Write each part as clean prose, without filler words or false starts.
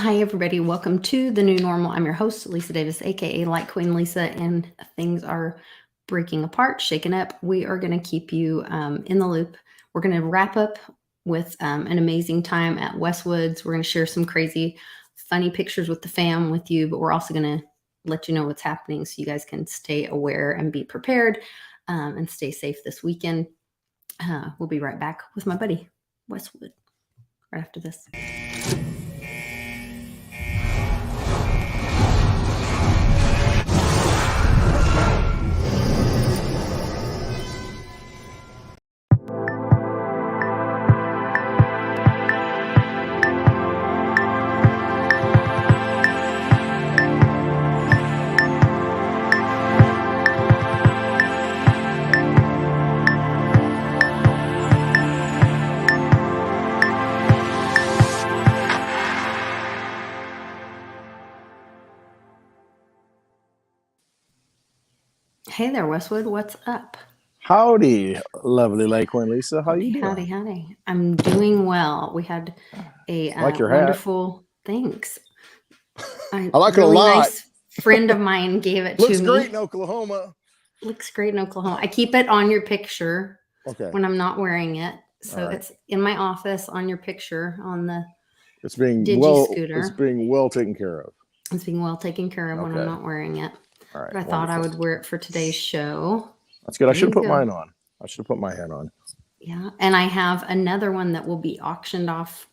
Hi, everybody. Welcome to the new normal. I'm your host, Lisa Davis, aka Light Queen Lisa, and things are breaking apart, shaking up. We are going to keep you in the loop. We're going to wrap up with an amazing time at Westwoods. We're going to share some crazy, funny pictures with the fam with you, but we're also going to let you know what's happening so you guys can stay aware and be prepared and stay safe this weekend. We'll be right back with my buddy, Westwood, right after this. Hey there, Westwood. What's up? Howdy, lovely Lake Queen Lisa. How you doing? Howdy. I'm doing well. We had a Like your wonderful thanks. I like it a lot. Nice friend of mine gave it to me. Looks great in Oklahoma. Looks great in Oklahoma. I keep it on your picture Okay. when I'm not wearing it. So right. It's in my office on your picture on the It's being Digi-Scooter. It's being well taken care of. It's being well taken care of when I'm not wearing it. All right. But I thought I would wear it for today's show. That's good. I should have put mine on. I should have put my hat on. Yeah. And I have another one that will be auctioned off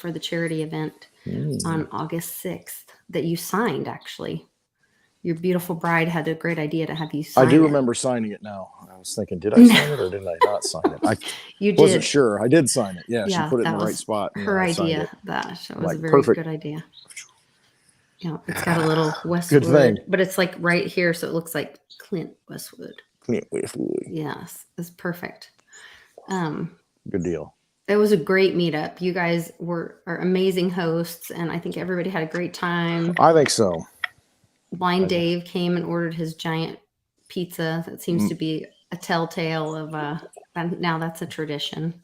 for the charity event on August 6th that you signed, actually. Your beautiful bride had a great idea to have you sign it. I do remember signing it now. I was thinking, did I sign it or didn't I not sign it? You wasn't sure. I did sign it. Yeah, she put it in the right spot. Her idea. That was a very good idea. Yeah, it's got a little Westwood. Good thing. But it's like right here, so it looks like Clint Westwood. Clint Westwood. Yes, it's perfect. Good deal. It was a great meetup. You guys are amazing hosts, and I think everybody had a great time. I think so. Blind Dave came and ordered his giant pizza. That seems to be a telltale of now that's a tradition.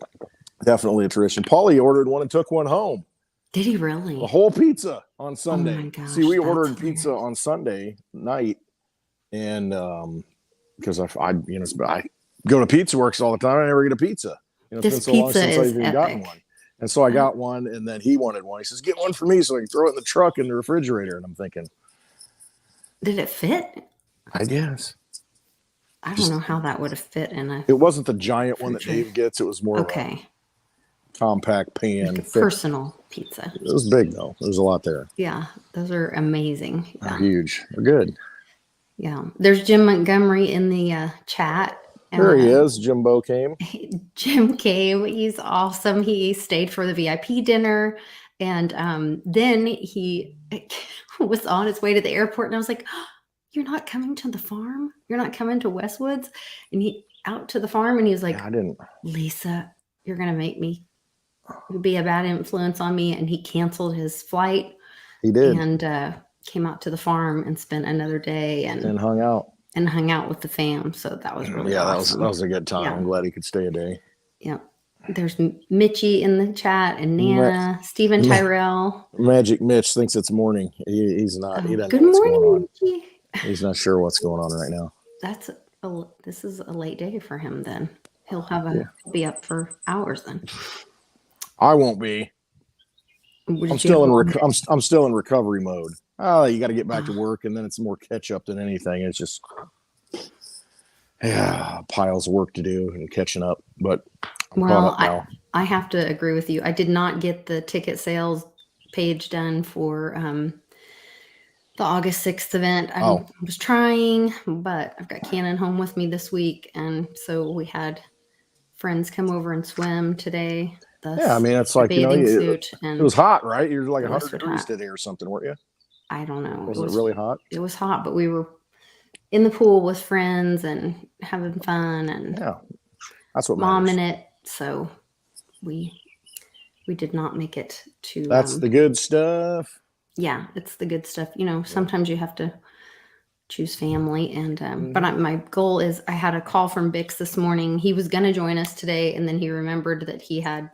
Definitely a tradition. Paulie ordered one and took one home. Did he really? A whole pizza on Sunday. Oh my gosh, see, we ordered pizza on Sunday night, and because I go to Pizza Works all the time, I never get a pizza. This it's been so long since I've even epic. gotten one. And so I got one, and then he wanted one. He says, "Get one for me so I can throw it in the truck in the refrigerator." And I'm thinking, did it fit? I guess. I don't know how that would have fit in a. It wasn't the giant one that Dave gets. It was more of a compact pan. Like a personal pizza. It was big, though. There was a lot there. Yeah, those are amazing. Yeah. They're huge. They're good. Yeah. There's Jim Montgomery in the chat. There he is. Jimbo came. Jim came. He's awesome. He stayed for the VIP dinner. And then he was on his way to the airport. And I was like, oh, you're not coming to the farm? You're not coming to Westwoods? And he out to the farm. And he was like, I didn't. Lisa, you're going to make me be a bad influence on me. And he canceled his flight. He did. And came out to the farm and spent another day. And hung out. And hung out with the fam. So that was really awesome. that was a good time. Yeah. I'm glad he could stay a day. Yeah. There's Mitchie in the chat and Nana, Stephen Tyrell. Magic Mitch thinks it's morning. He's not. He doesn't good know what's morning, going on. Mitchie. He's not sure what's going on right now. This is a late day for him then. He'll have be up for hours then. I won't be. I'm still in recovery mode. Oh, you got to get back to work, and then it's more catch up than anything. It's just piles of work to do and catching up. But I'm caught up now. I have to agree with you. I did not get the ticket sales page done for the August 6th event. I was trying, but I've got Cannon home with me this week, and so we had friends come over and swim today. I mean, it's like it was hot, right? You're like 100 degrees today or something, weren't you? I don't know. Was it really hot? It was hot, but we were in the pool with friends and having fun, and that's what mom in it. So we did not make it to. That's the good stuff. Yeah, it's the good stuff. Sometimes you have to choose family, and but my goal is I had a call from Bix this morning. He was going to join us today, and then he remembered that he had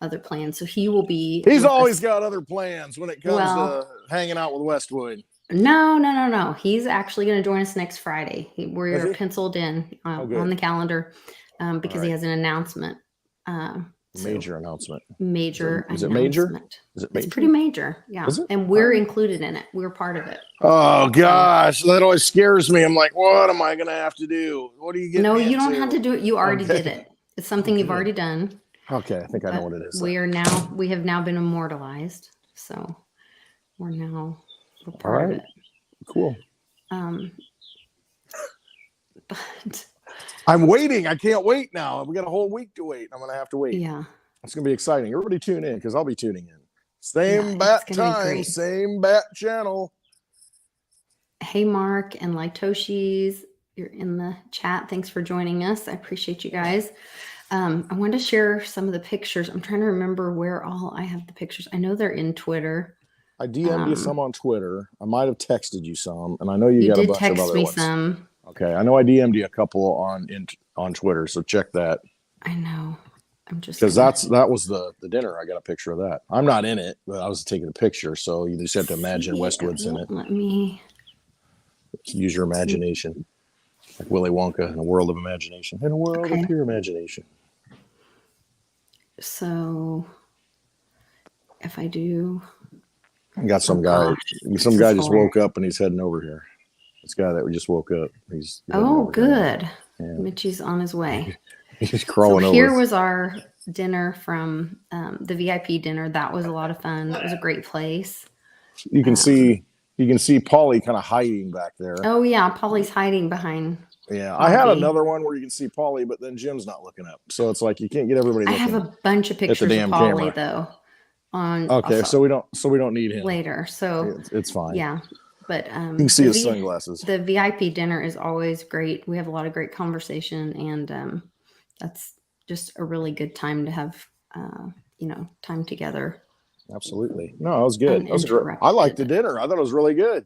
other plans. So he will be. He's with always us. got other plans when it comes to hanging out with Westwood. No. He's actually going to join us next Friday. We're he? penciled in on good. the calendar because he has an announcement. Major announcement. Major Is it announcement. major? Is it major? It's pretty major. Yeah. And we're included in it. We're part of it. Oh gosh, that always scares me. I'm like, what am I going to have to do? What are you getting No, you into? don't have to do it. You already did it. It's something you've already done. Okay, I think I know what it is. We have now been immortalized. So we're part of it. Cool. But I'm waiting. I can't wait now. We got a whole week to wait. I'm going to have to wait. yeah. It's going to be exciting. Everybody tune in because I'll be tuning in. Same bat time, same bat channel. Hey, Mark and Litoshis, you're in the chat. Thanks for joining us. I appreciate you guys. I wanted to share some of the pictures. I'm trying to remember where all I have the pictures. I know they're in Twitter. I DM'd you some on Twitter. I might have texted you some, and I know you got a bunch of other ones. Some. Okay, I know I DM'd you a couple on Twitter, so check that. I know. I'm just because that was the dinner. I got a picture of that. I'm not in it, but I was taking a picture, so you just have to imagine Westwood's in it. Let me use your imagination, like Willy Wonka in a world of imagination. In a world of pure imagination. So, if I do, I got some guy. Some guy just woke up and he's heading over here. This guy that just woke up. He's good. Yeah. Mitchie's on his way. He's crawling over. Here was our dinner from the VIP dinner. That was a lot of fun. It was a great place. You can see Paulie kind of hiding back there. Oh yeah, Paulie's hiding behind. Yeah, I had another one where you can see Paulie, but then Jim's not looking up, so it's like you can't get everybody. I have a bunch of pictures of Paulie though. So we don't need him later. So it's fine. Yeah, but you can see his sunglasses. The VIP dinner is always great. We have a lot of great conversation, and that's just a really good time to have time together. Absolutely. No, it was good. I liked the dinner. I thought it was really good.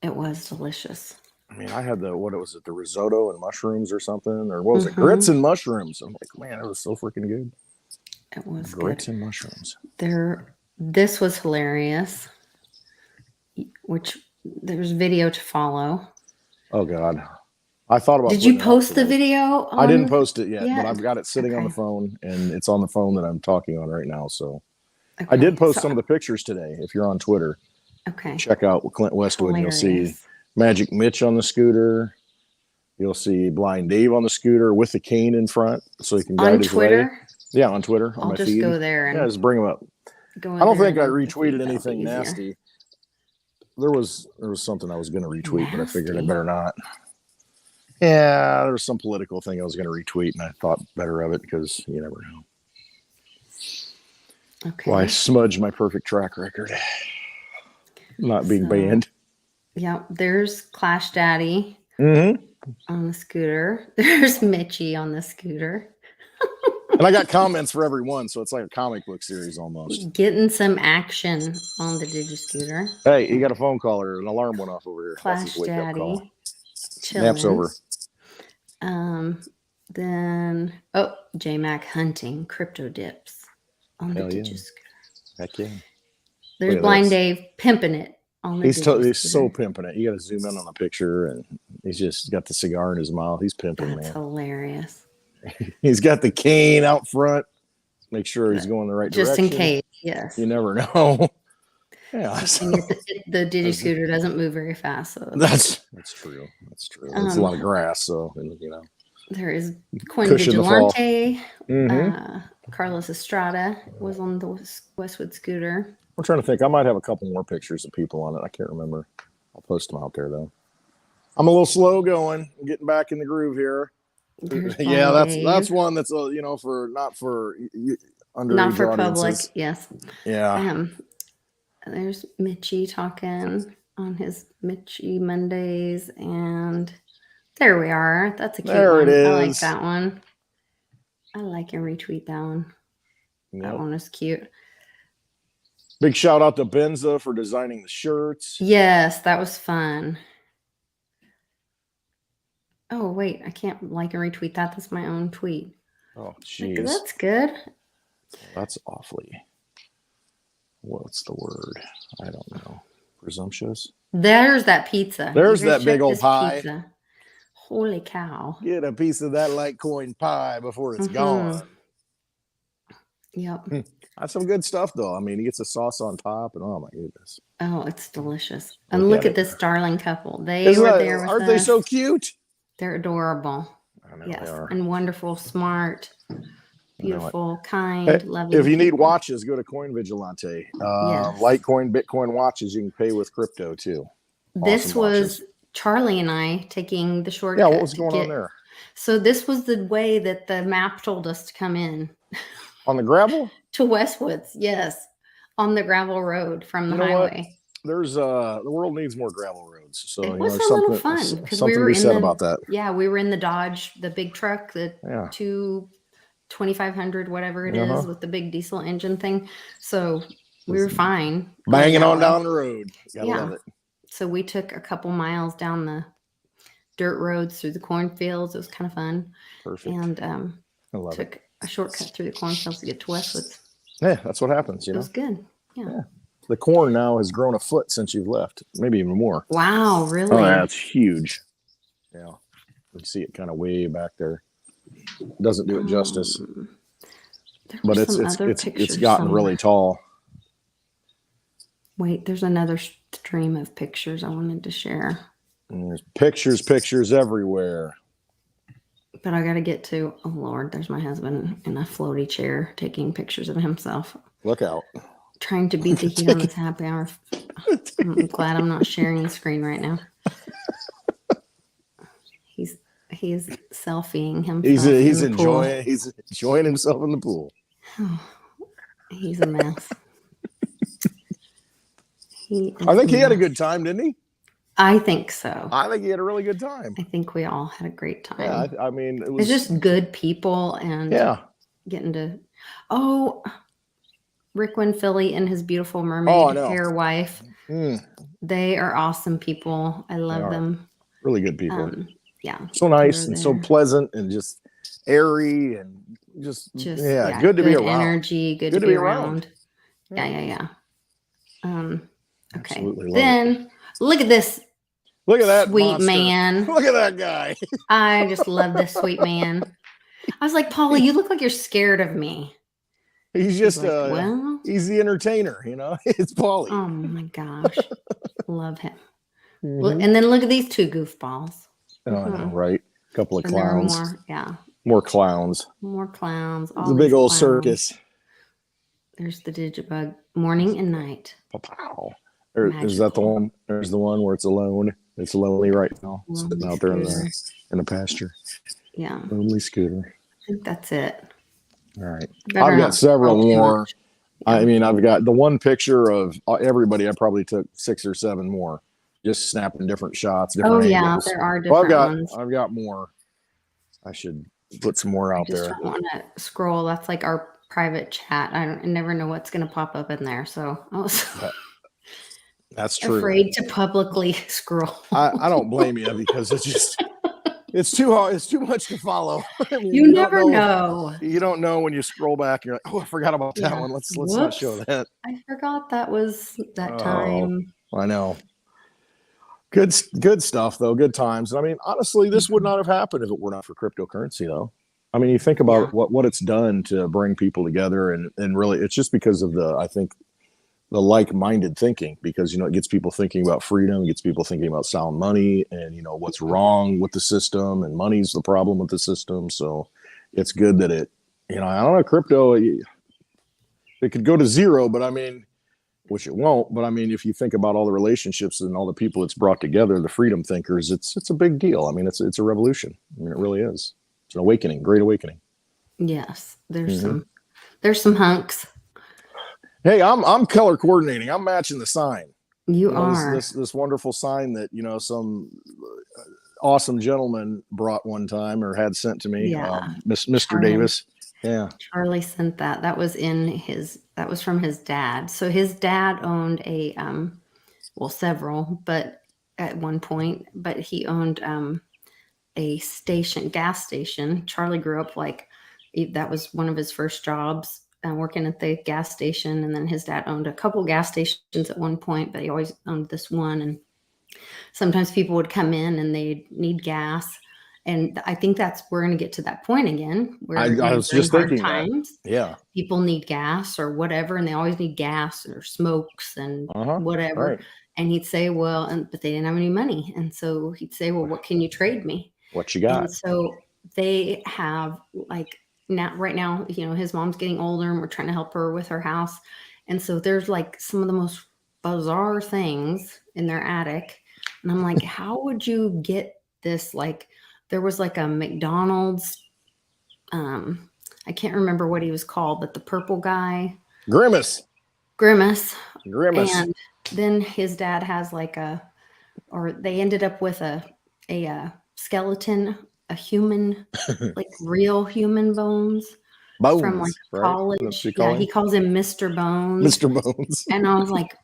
It was delicious. I mean, I had the risotto and mushrooms or something, or what was it? Grits and mushrooms. I'm like, man, it was so freaking good. It was grits and mushrooms. This was hilarious. Which there's video to follow. Oh God. I thought about. Did you post the video? I didn't post it yet, but I've got it sitting on the phone, and it's on the phone that I'm talking on right now. So I did post some of the pictures today. If you're on Twitter, check out Clint Westwood. Hilarious. You'll see Magic Mitch on the scooter. You'll see Blind Dave on the scooter with the cane in front, so he can guide his way. Yeah, on Twitter. I'll just go there and just bring him up. I don't think I retweeted anything nasty. There was something I was going to retweet, but I figured I better not. Yeah, there was some political thing I was going to retweet, and I thought better of it because you never know. Okay. Why smudge my perfect track record? Not being banned. Yeah, there's Clash Daddy on the scooter. There's Mitchie on the scooter. And I got comments for every one, so it's like a comic book series almost. Getting some action on the DigiScooter. Hey, you got a phone call or an alarm went off over here. Clash Daddy. Nap's over. Then J-Mac hunting crypto dips on the DigiScooter. Heck yeah. There's Blind Dave pimping it on the DigiScooter. He's so pimping it. You got to zoom in on the picture, and he's just got the cigar in his mouth. He's pimping, man. That's hilarious. He's got the cane out front. Make sure he's going the right direction. Just in case, yes. You never know. Yeah. The DigiScooter doesn't move very fast. So that's true. That's true. It's a lot of grass, so there is Quinn Vigilante. Carlos Estrada was on the Westwood scooter. I'm trying to think. I might have a couple more pictures of people on it. I can't remember. I'll post them out there though. I'm a little slow going. I'm getting back in the groove here. Yeah, that's one that's for not for public. Yes. Yeah. There's Mitchie talking on his Mitchie Mondays, and there we are. That's a cute one. It is. I like that one. I like and retweet that one. Yep. That one is cute. Big shout out to Benza for designing the shirts. Yes, that was fun. Oh, wait, I can't like and retweet that. That's my own tweet. Oh, jeez. That's good. That's awfully, what's the word? I don't know. Presumptuous. There's that pizza. There's that big old pie. Pizza. Holy cow. Get a piece of that Litecoin pie before it's gone. Yep. That's some good stuff, though. I mean, he gets a sauce on top, and oh my goodness. Oh, it's delicious. And look at this darling couple. They were there with us. Aren't they so cute? They're adorable. I know yes, they are. And wonderful, smart, beautiful, kind, loving. If you need watches, go to Coin Vigilante. Yes. Litecoin, Bitcoin watches, you can pay with crypto too. This was Charlie and I taking the shortcut. Yeah, what was going on there? So this was the way that the map told us to come in. On the gravel? To Westwoods, yes. On the gravel road from the highway. There's the world needs more gravel roads. So it was a little fun because we were about that. Yeah, we were in the Dodge, the big truck, the 2500, whatever it is, with the big diesel engine thing. So we were fine. Banging on down the road. Gotta love it. So we took a couple miles down the dirt roads through the cornfields. It was kind of fun. Perfect. And took a shortcut through the cornfields to get to Westwoods. Yeah, that's what happens. It was good. Yeah. The corn now has grown a foot since you've left, maybe even more. Wow, really? Oh, that's huge. Yeah, you see it kind of way back there. Doesn't do it justice, but it's gotten really tall. Wait, there's another stream of pictures I wanted to share. And there's pictures everywhere. But I got to get to, oh Lord, there's my husband in a floaty chair taking pictures of himself. Look out. Trying to beat the heat on this happy hour. I'm glad I'm not sharing the screen right now. He's selfieing himself. He's enjoying himself in the pool. Oh, he's a mess. I think he had a good time, didn't he? I think so. I think he had a really good time. I think we all had a great time. Yeah, I mean, it's just good people and getting to. Oh, Rick Winfilly and his beautiful mermaid hair wife. They are awesome people. I love them. Really good people. Yeah. So nice and so pleasant and just airy and just good to be around. Energy, good to be around. Yeah. Okay. Then look at this. Look at that sweet man. Look at that guy. I just love this sweet man. I was like, Paula, you look like you're scared of me. He's just he's the entertainer, you know. It's Paulie. Oh my gosh. Love him. Well, and then look at these two goofballs. Oh, I know, right? A couple of clowns. More clowns. More clowns. It's a big old circus. There's the Digibug morning and night. Wow. Is that the one? There's the one where it's alone. It's lonely right now, sitting out there in the pasture. Yeah. Lonely scooter. I think that's it. All right. I've got several more. Yeah. I mean, I've got the one picture of everybody. I probably took 6 or 7 more, just snapping different shots. Different angles. There are different ones. I've got more. I should put some more out there. I don't want to scroll. That's like our private chat. I never know what's going to pop up in there. So I was that's true. Afraid to publicly scroll. I don't blame you because it's just it's too hard. It's too much to follow. I mean, you never know. You don't know when you scroll back. And you're like, oh, I forgot about that one. Let's not show that. I forgot that was that time. I know. Good stuff though. Good times. I mean, honestly, this would not have happened if it were not for cryptocurrency, though. I mean, you think about what it's done to bring people together, and really, it's just because of the like-minded thinking. Because it gets people thinking about freedom, it gets people thinking about sound money, and what's wrong with the system, and money's the problem with the system. So it's good that it, I don't know, crypto, it could go to zero, but I mean, which it won't. But I mean, if you think about all the relationships and all the people it's brought together, the freedom thinkers, it's a big deal. I mean, it's a revolution. I mean, it really is. It's an awakening, great awakening. Yes, there's some hunks. Hey, I'm color coordinating. I'm matching the sign. You are this wonderful sign that some awesome gentleman brought one time or had sent to me. Yeah, Mr. Charlie. Davis. Yeah, Charlie sent that. That was from his dad. So his dad owned several, but at one point, but he owned a gas station. Charlie grew up that was one of his first jobs working at the gas station, and then his dad owned a couple gas stations at one point, but he always owned this one. And sometimes people would come in and they need gas. And I think we're going to get to that point again where I was just thinking times, yeah, people need gas or whatever, and they always need gas or smokes and whatever. Right. And he'd say, well, but they didn't have any money. And so he'd say, well, what can you trade me? What you got? And so they have right now, his mom's getting older and we're trying to help her with her house. And so there's like some of the most bizarre things in their attic. And I'm like, how would you get this? Like, there was like a McDonald's, I can't remember what he was called, but the purple guy. Grimace. And then his dad has they ended up with a skeleton, a human, like real human bones from like college. Yeah, he calls him Mr. Bones. Mr. Bones. And I was like,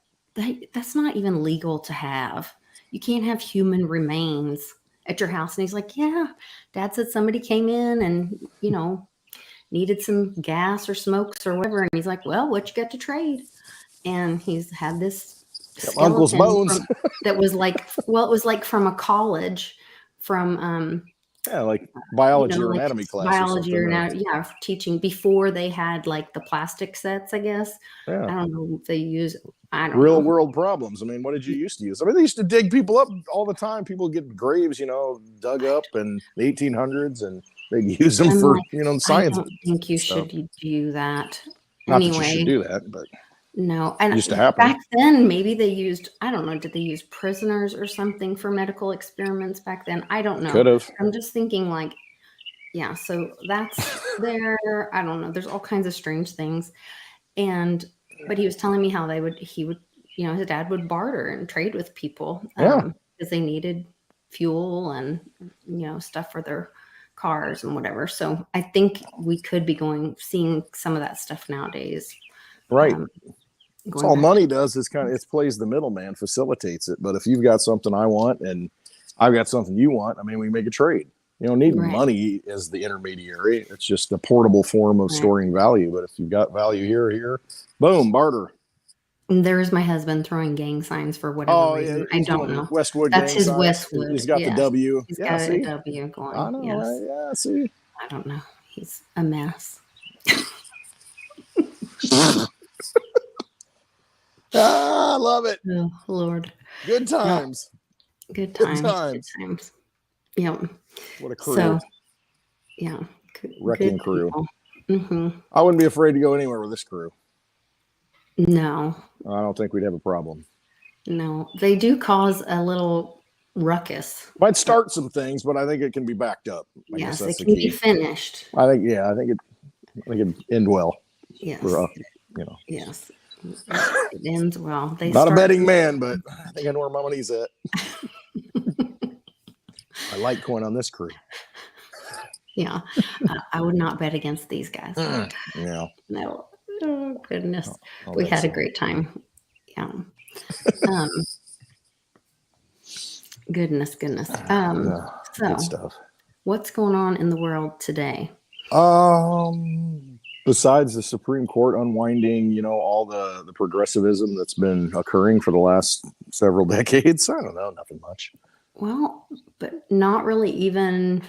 that's not even legal to have. You can't have human remains at your house. And he's like, yeah, Dad said somebody came in and, needed some gas or smokes or whatever. And he's like, well, what you got to trade? And he's had this Uncle's bones that was like, it was like from a college from, like biology or anatomy class. Biology or anatomy, teaching before they had like the plastic sets, I guess. Yeah. I don't know if they use, real world problems. I mean, what did you used to use? I mean, they used to dig people up all the time. People get graves, dug up in the 1800s, and they'd use them for, science. I don't think you should do that. Not anyway, that you should do that, but no. And used to happen. Back then, maybe they used, I don't know, did they use prisoners or something for medical experiments back then? I don't know. Could have. I'm just thinking so that's there. I don't know. There's all kinds of strange things. But he was telling me how he would, his dad would barter and trade with people because they needed fuel and, stuff for their cars and whatever. So I think we could be seeing some of that stuff nowadays. Right. That's all money does is it plays the middleman, facilitates it. But if you've got something I want and I've got something you want, I mean, we make a trade. You don't need money as the intermediary. It's just a portable form of storing value. But if you've got value here, boom, barter. And there's my husband throwing gang signs for whatever reason. I don't know. Westwood. That's his signs. Westwood. He's got the W. He's got a W going. I know. Yes. Right? Yeah. See. I don't know. He's a mess. I love it. Oh Lord. Good times. No. Good times. Yeah. What a crew. So, yeah. Wrecking crew. Mm-hmm. I wouldn't be afraid to go anywhere with this crew. No. I don't think we'd have a problem. No. They do cause a little ruckus. Might start some things, but I think it can be backed up. Yes, it can be finished. I think it'd end well. Yes. Yes. It ends well. Not a betting man, but I think I know where my money's at. I like going on this crew. Yeah. I would not bet against these guys. Yeah. No. Oh, goodness. We had a great time. Yeah. Goodness. So, good stuff. What's going on in the world today? Besides the Supreme Court unwinding, all the progressivism that's been occurring for the last several decades, I don't know, nothing much. Well, but not really even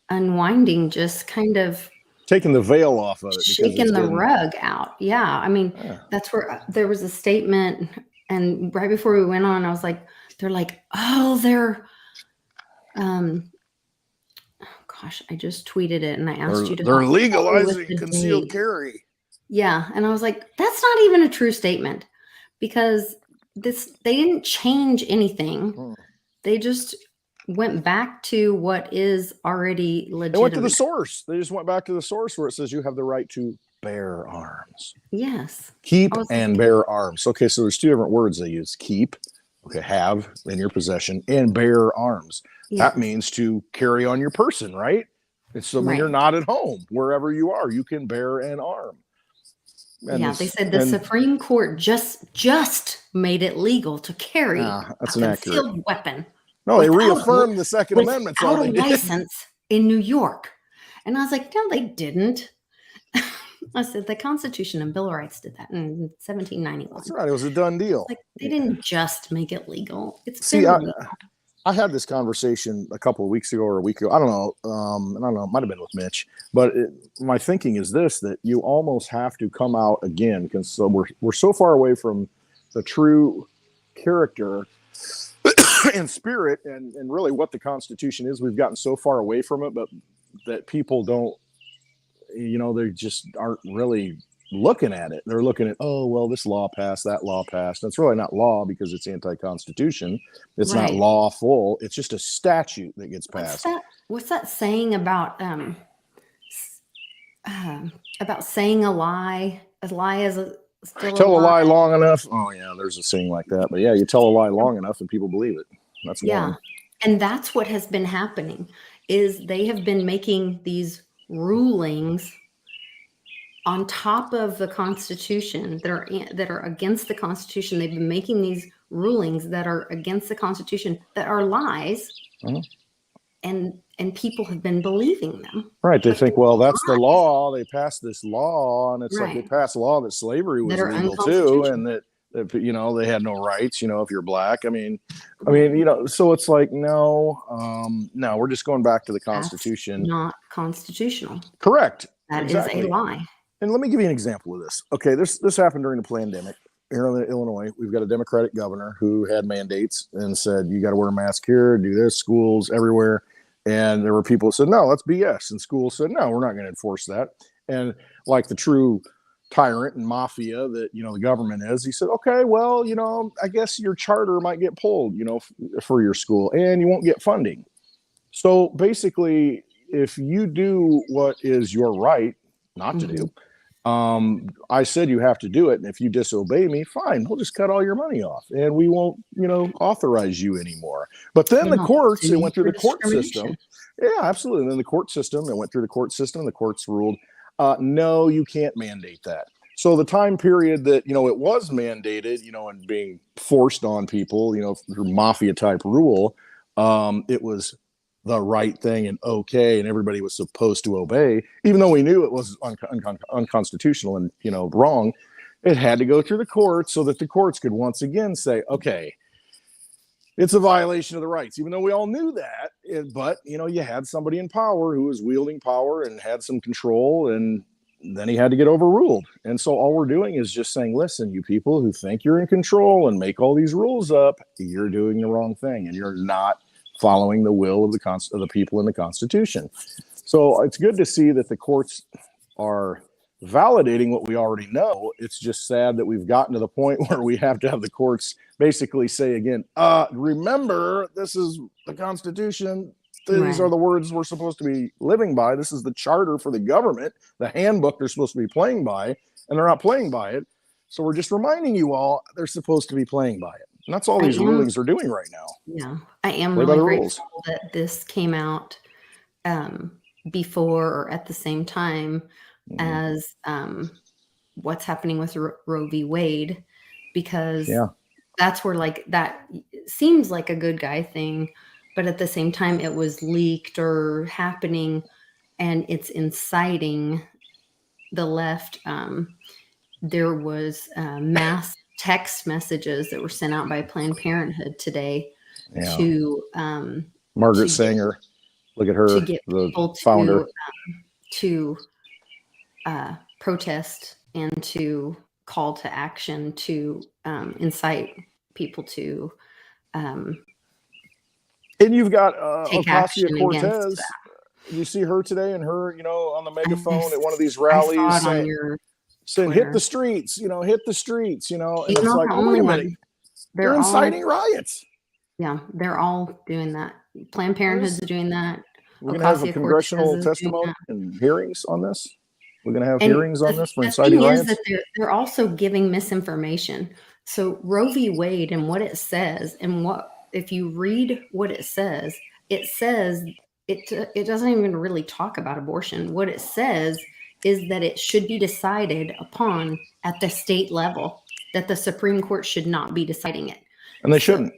unwinding, just kind of taking the veil off of it, shaking the rug out. Yeah, I mean, that's where there was a statement, and right before we went on, I was like, they're like, oh, they're, gosh, I just tweeted it and I asked you to. They're legalizing concealed carry. Yeah. And I was like, that's not even a true statement because they didn't change anything. They just went back to what is already legitimate. They went to the source. They just went back to the source where it says you have the right to bear arms. Yes. Keep and bear arms. Okay. So there's two different words they use. Keep, have in your possession, and bear arms. That means to carry on your person, right? It's so when you're not at home, wherever you are, you can bear an arm. And they said the Supreme Court just made it legal to carry a concealed weapon. No, they reaffirmed the Second Amendment. Without a license in New York. And I was like, no, they didn't. I said the Constitution and Bill of Rights did that in 1791. That's right. It was a done deal. Like they didn't just make it legal. Been legal. I had this conversation a couple of weeks ago or a week ago. I don't know. It might have been with Mitch. But my thinking is this: that you almost have to come out again, because we're so far away from the true character and spirit and really what the Constitution is. We've gotten so far away from it, but that people don't, they just aren't really looking at it. They're looking at, oh, well, this law passed, that law passed. That's really not law because it's anti-constitution. It's not lawful. It's just a statute that gets passed. What's that saying about saying a lie? A lie is tell a lie long enough. Oh yeah, there's a saying like that. But yeah, you tell a lie long enough and people believe it. That's one. And that's what has been happening is they have been making these rulings on top of the Constitution that are against the Constitution. They've been making these rulings that are against the Constitution that are lies, and people have been believing them. Right? They think, well, that's the law. They passed this law, and it's like they passed a law that slavery was legal too, and that they had no rights. If you're black, I mean, so it's like no, we're just going back to the Constitution. That's not constitutional. Correct. That is a lie. And let me give you an example of this. Okay, this happened during the pandemic here in Illinois. We've got a Democratic governor who had mandates and said, you got to wear a mask here, do this, schools, everywhere. And there were people who said, no, that's BS. And schools said, no, we're not going to enforce that. And like the true tyrant and mafia that, the government is, he said, okay, well, I guess your charter might get pulled, for your school and you won't get funding. So basically, if you do what is your right not to do, I said you have to do it, and if you disobey me, fine, we'll just cut all your money off and we won't authorize you anymore. But then the courts, it went through the court system. Yeah, absolutely. And then the court system, it went through the court system, the courts ruled, no, you can't mandate that. So the time period that it was mandated, and being forced on people, through mafia type rule, it was the right thing and okay, and everybody was supposed to obey, even though we knew it was unconstitutional and wrong. It had to go through the courts so that the courts could once again say, okay, it's a violation of the rights, even though we all knew that. But you had somebody in power who was wielding power and had some control, and then he had to get overruled. And so all we're doing is just saying, listen, you people who think you're in control and make all these rules up, you're doing the wrong thing, and you're not following the will of the people in the Constitution. So it's good to see that the courts are validating what we already know. It's just sad that we've gotten to the point where we have to have the courts basically say again, remember, this is the Constitution. These are the words we're supposed to be living by. This is the charter for the government, the handbook they're supposed to be playing by, and they're not playing by it. So we're just reminding you all they're supposed to be playing by it. And that's all these rulings are doing right now. Yeah, I am really grateful that this came out before or at the same time as what's happening with Roe v. Wade, because that's where that seems like a good guy thing, but at the same time it was leaked or happening and it's inciting the left. There was mass text messages that were sent out by Planned Parenthood today to Margaret Sanger. Look at her, to get the founder, to protest and to call to action to incite people to. And you've got Ocasio-Cortez. You see her today, and her, on the megaphone at one of these rallies saying, hit the streets, hit the streets, and it's like, wait a minute, they're inciting riots. Yeah, they're all doing that. Planned Parenthood's doing that. We're going to have a congressional testimony and hearings on this. We're going to have hearings on this for inciting riots. The thing is that they're also giving misinformation. So Roe v. Wade and what it says, and if you read what it says it doesn't even really talk about abortion. What it says is that it should be decided upon at the state level, that the Supreme Court should not be deciding it. And they shouldn't.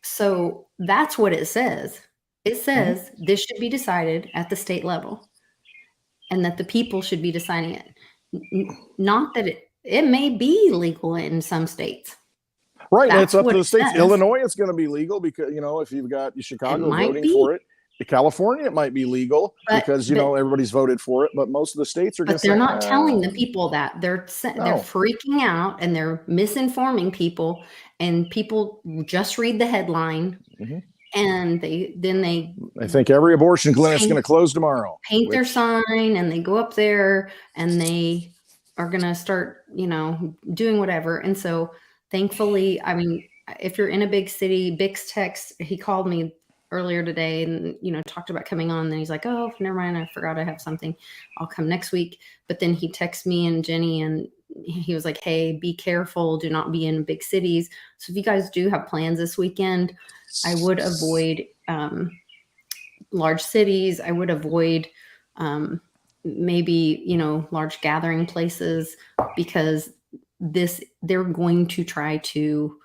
So that's what it says. It says this should be decided at the state level and that the people should be deciding it. not that it may be legal in some states. Right. That's it's up to the states. Illinois, it's going to be legal because, if you've got Chicago voting for it. California, it might be legal because, everybody's voted for it. But most of the states are going to say, they're not telling the people that. They're freaking out and they're misinforming people. And people just read the headline. Mm-hmm. And they think every abortion clinic is going to close tomorrow. Paint their sign and they go up there and they are going to start, doing whatever. And so thankfully, I mean, if you're in a big city, Bix text, he called me earlier today and, talked about coming on. Then he's like, oh, never mind. I forgot I have something. I'll come next week. But then he texts me and Jenny and he was like, hey, be careful. Do not be in big cities. So if you guys do have plans this weekend, I would avoid large cities. I would avoid maybe, large gathering places because they're going to try to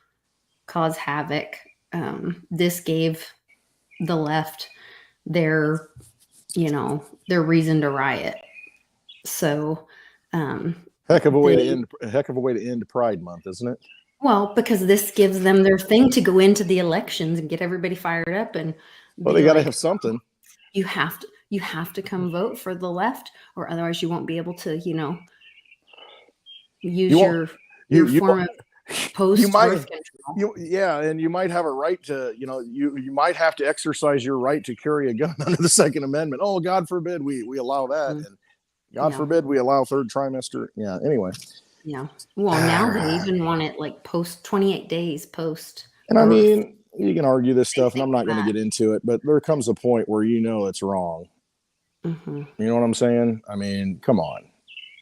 cause havoc. This gave the left their reason to riot. So heck of a way to end Pride Month, isn't it? Well, because this gives them their thing to go into the elections and get everybody fired up and they got to have something. You have to come vote for the left or otherwise you won't be able to, use your form of post-birth control. And you might have a right to, you might have to exercise your right to carry a gun under the Second Amendment. Oh, God forbid we allow that. Mm-hmm. And God forbid we allow third trimester. Yeah. Anyway. Yeah. Well, now they even want it like post 28 days post. And I mean, you can argue this stuff and I'm not going to get into it, but there comes a point where it's wrong. Mm-hmm. You know what I'm saying? I mean, come on.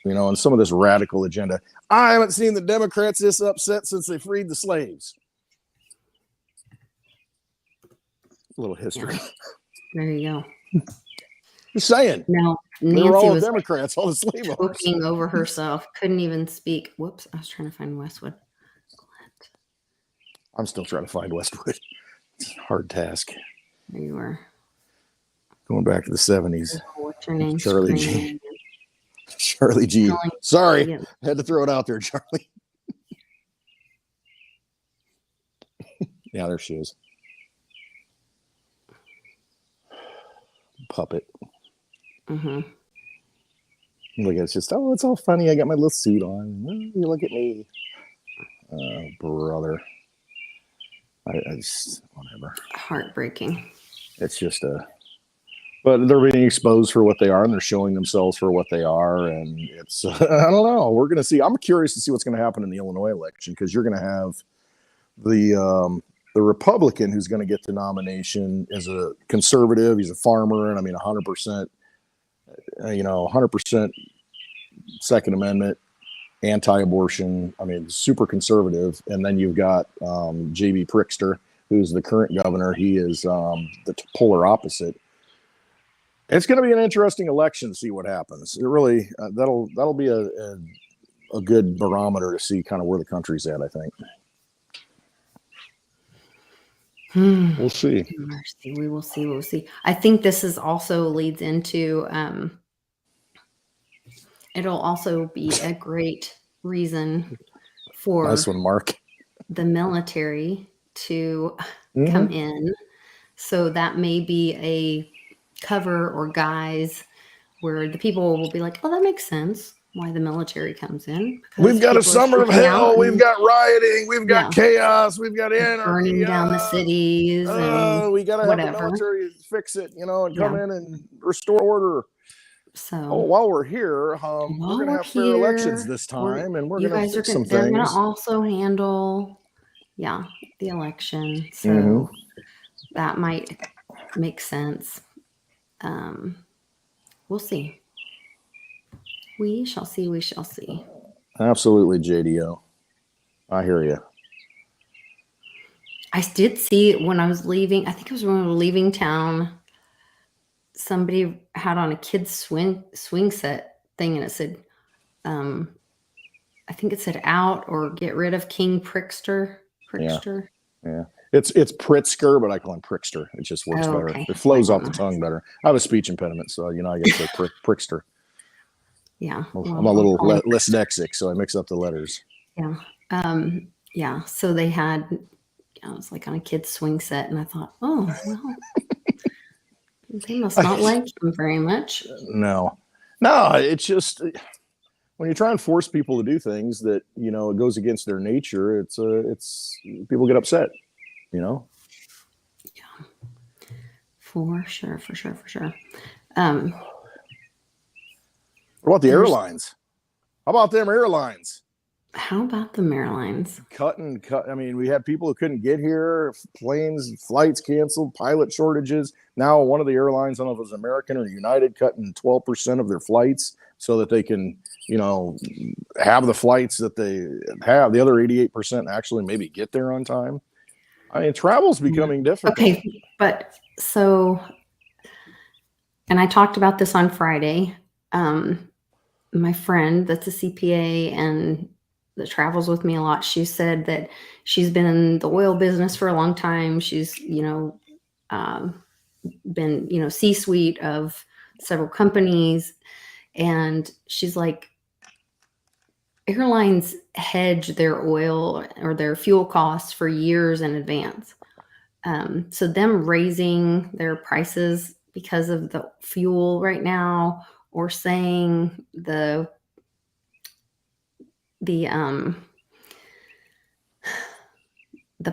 And some of this radical agenda. I haven't seen the Democrats this upset since they freed the slaves. A little history. Yeah. There you go. Just saying. No, Nancy all was Democrats, all the slave owners. Choking over herself. Couldn't even speak. Whoops. I was trying to find Westwood. I'm still trying to find Westwood. It's a hard task. There you are. Going back to the 70s. What's your name? Charlie G. Charlie G. Sorry. Had to throw it out there, Charlie. Yeah, there she is. Puppet. Mm-hmm. Look, it's just, it's all funny. I got my little suit on. You look at me. Brother. I just, whatever. Heartbreaking. It's just but they're being exposed for what they are and they're showing themselves for what they are. And it's, I don't know. We're going to see. I'm curious to see what's going to happen in the Illinois election because you're going to have the Republican who's going to get the nomination as a conservative. He's a farmer. And I mean, 100%, 100% Second Amendment, anti-abortion. I mean, super conservative. And then you've got J.B. Pritzker, who's the current governor. He is the polar opposite. It's going to be an interesting election to see what happens. It really that'll be a good barometer to see kind of where the country's at, I think. We'll see. Mercy. We will see. We'll see. I think this is also leads into it'll also be a great reason for nice one, Mark. The military to come in. So that may be a cover or guise where the people will be like, oh, that makes sense why the military comes in. We've got a summer of hell. We've got rioting. We've got chaos. We've got anarchy. Burning down the cities. We got to have the military fix it, and come in and restore order. So while we're here, we're going to have fair elections this time, and we're going to fix some things. They're going to also handle, the election. So that might make sense. We'll see. We shall see. We shall see. Absolutely, JDO. I hear you. I did see when I was leaving. I think it was when we were leaving town. Somebody had on a kid's swing set thing, and it said, I think it said "out" or "get rid of King Pritzker." Yeah. It's Pritzker, but I call him Prickster. It just works better. It flows off the tongue better. I have a speech impediment, so I got to say Prickster. Yeah. I'm a little dyslexic, so I mix up the letters. Yeah. Yeah. So they had, I was like on a kid's swing set, and I thought, oh, well, they must not like him very much. No, it's just when you try and force people to do things that, you know, it goes against their nature, it's people get upset, you know? Yeah, for sure. What about the airlines? How about them airlines? How about the airlines? Cut. I mean, we had people who couldn't get here, flights canceled, pilot shortages. Now one of the airlines, I don't know if it was American or United, cutting 12% of their flights so that they can, you know, have the flights that they have. The other 88% actually maybe get there on time. I mean, travel's becoming difficult. Okay, but so, and I talked about this on Friday. My friend that's a CPA and that travels with me a lot, she said that she's been in the oil business for a long time. She's, you know, been, you know, C-suite of several companies. And she's like, airlines hedge their oil or their fuel costs for years in advance. So them raising their prices because of the fuel right now, or saying the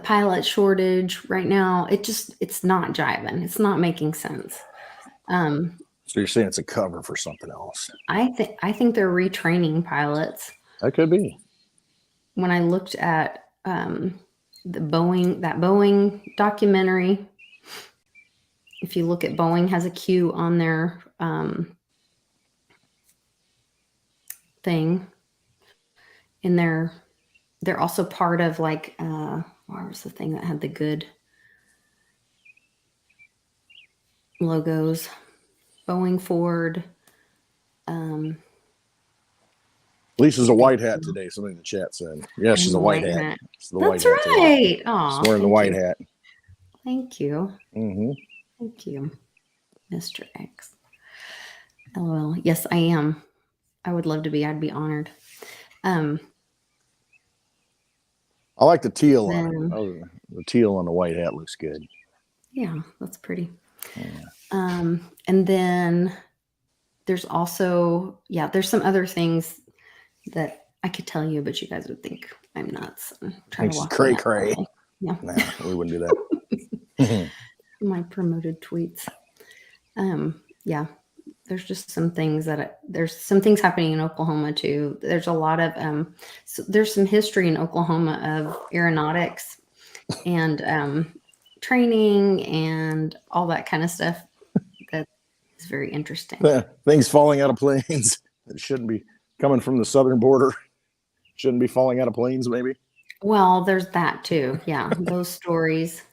pilot shortage right now, it's not jiving. It's not making sense. So you're saying it's a cover for something else? I think they're retraining pilots. That could be. When I looked at that Boeing documentary, if you look at Boeing has a Q on their thing, and they're also part of like what was the thing that had the good logos? Boeing, Ford. Lisa's a white hat today. Somebody in the chat said, "Yeah, she's a white hat." That's right. Oh, she's wearing the white hat. Thank you. Mm-hmm. Thank you, Mr. X. LOL. Yes, I am. I would love to be. I'd be honored. I like the teal on it. Oh, the teal on the white hat looks good. Yeah, that's pretty. Yeah. And then there's also, there's some other things that I could tell you, but you guys would think I'm nuts. Cray cray. Yeah. Nah, we wouldn't do that. My promoted tweets. Yeah. There's just some things there's some things happening in Oklahoma too. There's a lot of, so there's some history in Oklahoma of aeronautics and training and all that kind of stuff. That is very interesting. Things falling out of planes that shouldn't be coming from the southern border. Shouldn't be falling out of planes, maybe. Well, there's that too. Yeah. Those stories.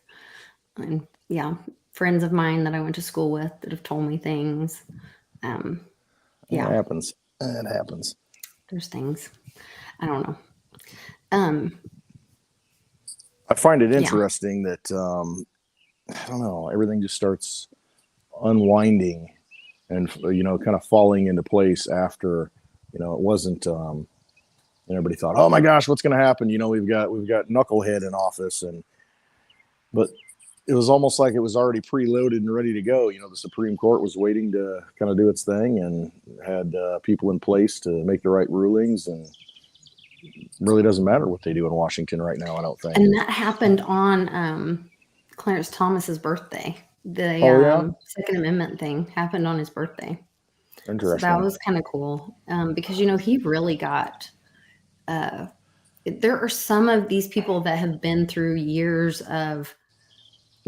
And yeah, friends of mine that I went to school with that have told me things. Yeah. It happens. It happens. There's things. I don't know. I find it interesting that I don't know, everything just starts unwinding and, you know, kind of falling into place after, you know, it wasn't and everybody thought, oh my gosh, what's going to happen? You know, we've got Knucklehead in office, but it was almost like it was already preloaded and ready to go. You know, the Supreme Court was waiting to kind of do its thing and had people in place to make the right rulings, and it really doesn't matter what they do in Washington right now, I don't think. And that happened on Clarence Thomas's birthday. The Second Amendment thing happened on his birthday. Interesting. So that was kind of cool because, you know, he really got there are some of these people that have been through years of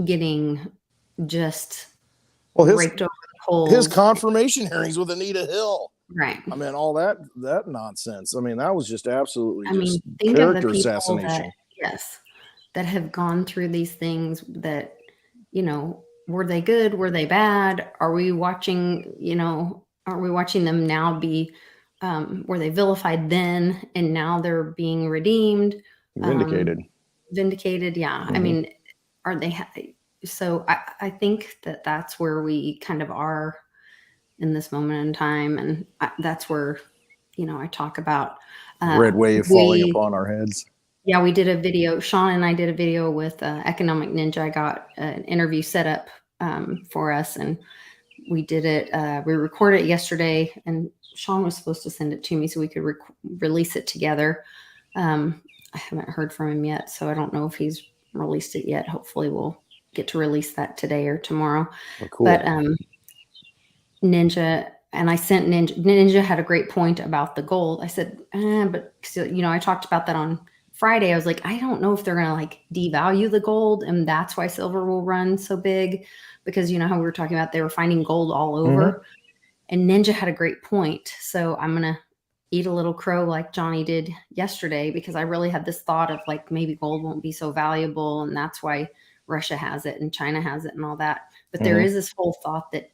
getting just raked over the coals. His confirmation hearings with Anita Hill. Right. I mean, all that nonsense. I mean, that was just absolutely think character of the assassination. That have gone through these things that, you know, were they good? Were they bad? Are we watching them now be, were they vilified then and now they're being redeemed? Vindicated. Yeah. Mm-hmm. I mean, are they, so I think that's where we kind of are in this moment in time. And that's where I talk about red wave falling upon our heads. Yeah, we did a video. Sean and I did a video with Economic Ninja. I got an interview set up for us, and we did it. We recorded it yesterday, and Sean was supposed to send it to me so we could release it together. I haven't heard from him yet, so I don't know if he's released it yet. Hopefully we'll get to release that today or tomorrow. Oh, cool. But Ninja, and I sent Ninja had a great point about the gold. I said, but I talked about that on Friday. I was like, I don't know if they're going to like devalue the gold, and that's why silver will run so big, because how we were talking about they were finding gold all over. And Ninja had a great point. So I'm going to eat a little crow like Johnny did yesterday, because I really had this thought of like, maybe gold won't be so valuable, and that's why Russia has it and China has it and all that. But there is this whole thought that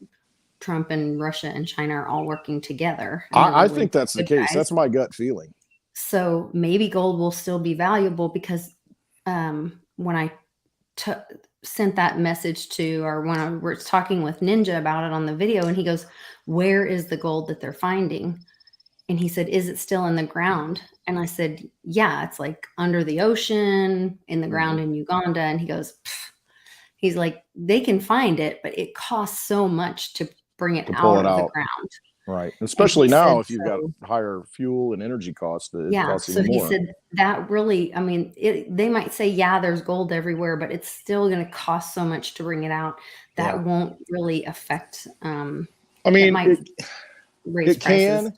Trump and Russia and China are all working together. I think that's the case. That's my gut feeling. So maybe gold will still be valuable, because when I sent that message to, or when I was talking with Ninja about it on the video, and he goes, where is the gold that they're finding? And he said, is it still in the ground? And I said, yeah, it's like under the ocean in the ground in Uganda. And he goes, he's like, they can find it, but it costs so much to bring it out of the ground. Right. Especially now, if you've got higher fuel and energy costs. So he said that really, they might say, yeah, there's gold everywhere, but it's still going to cost so much to bring it out. That won't really affect, it can.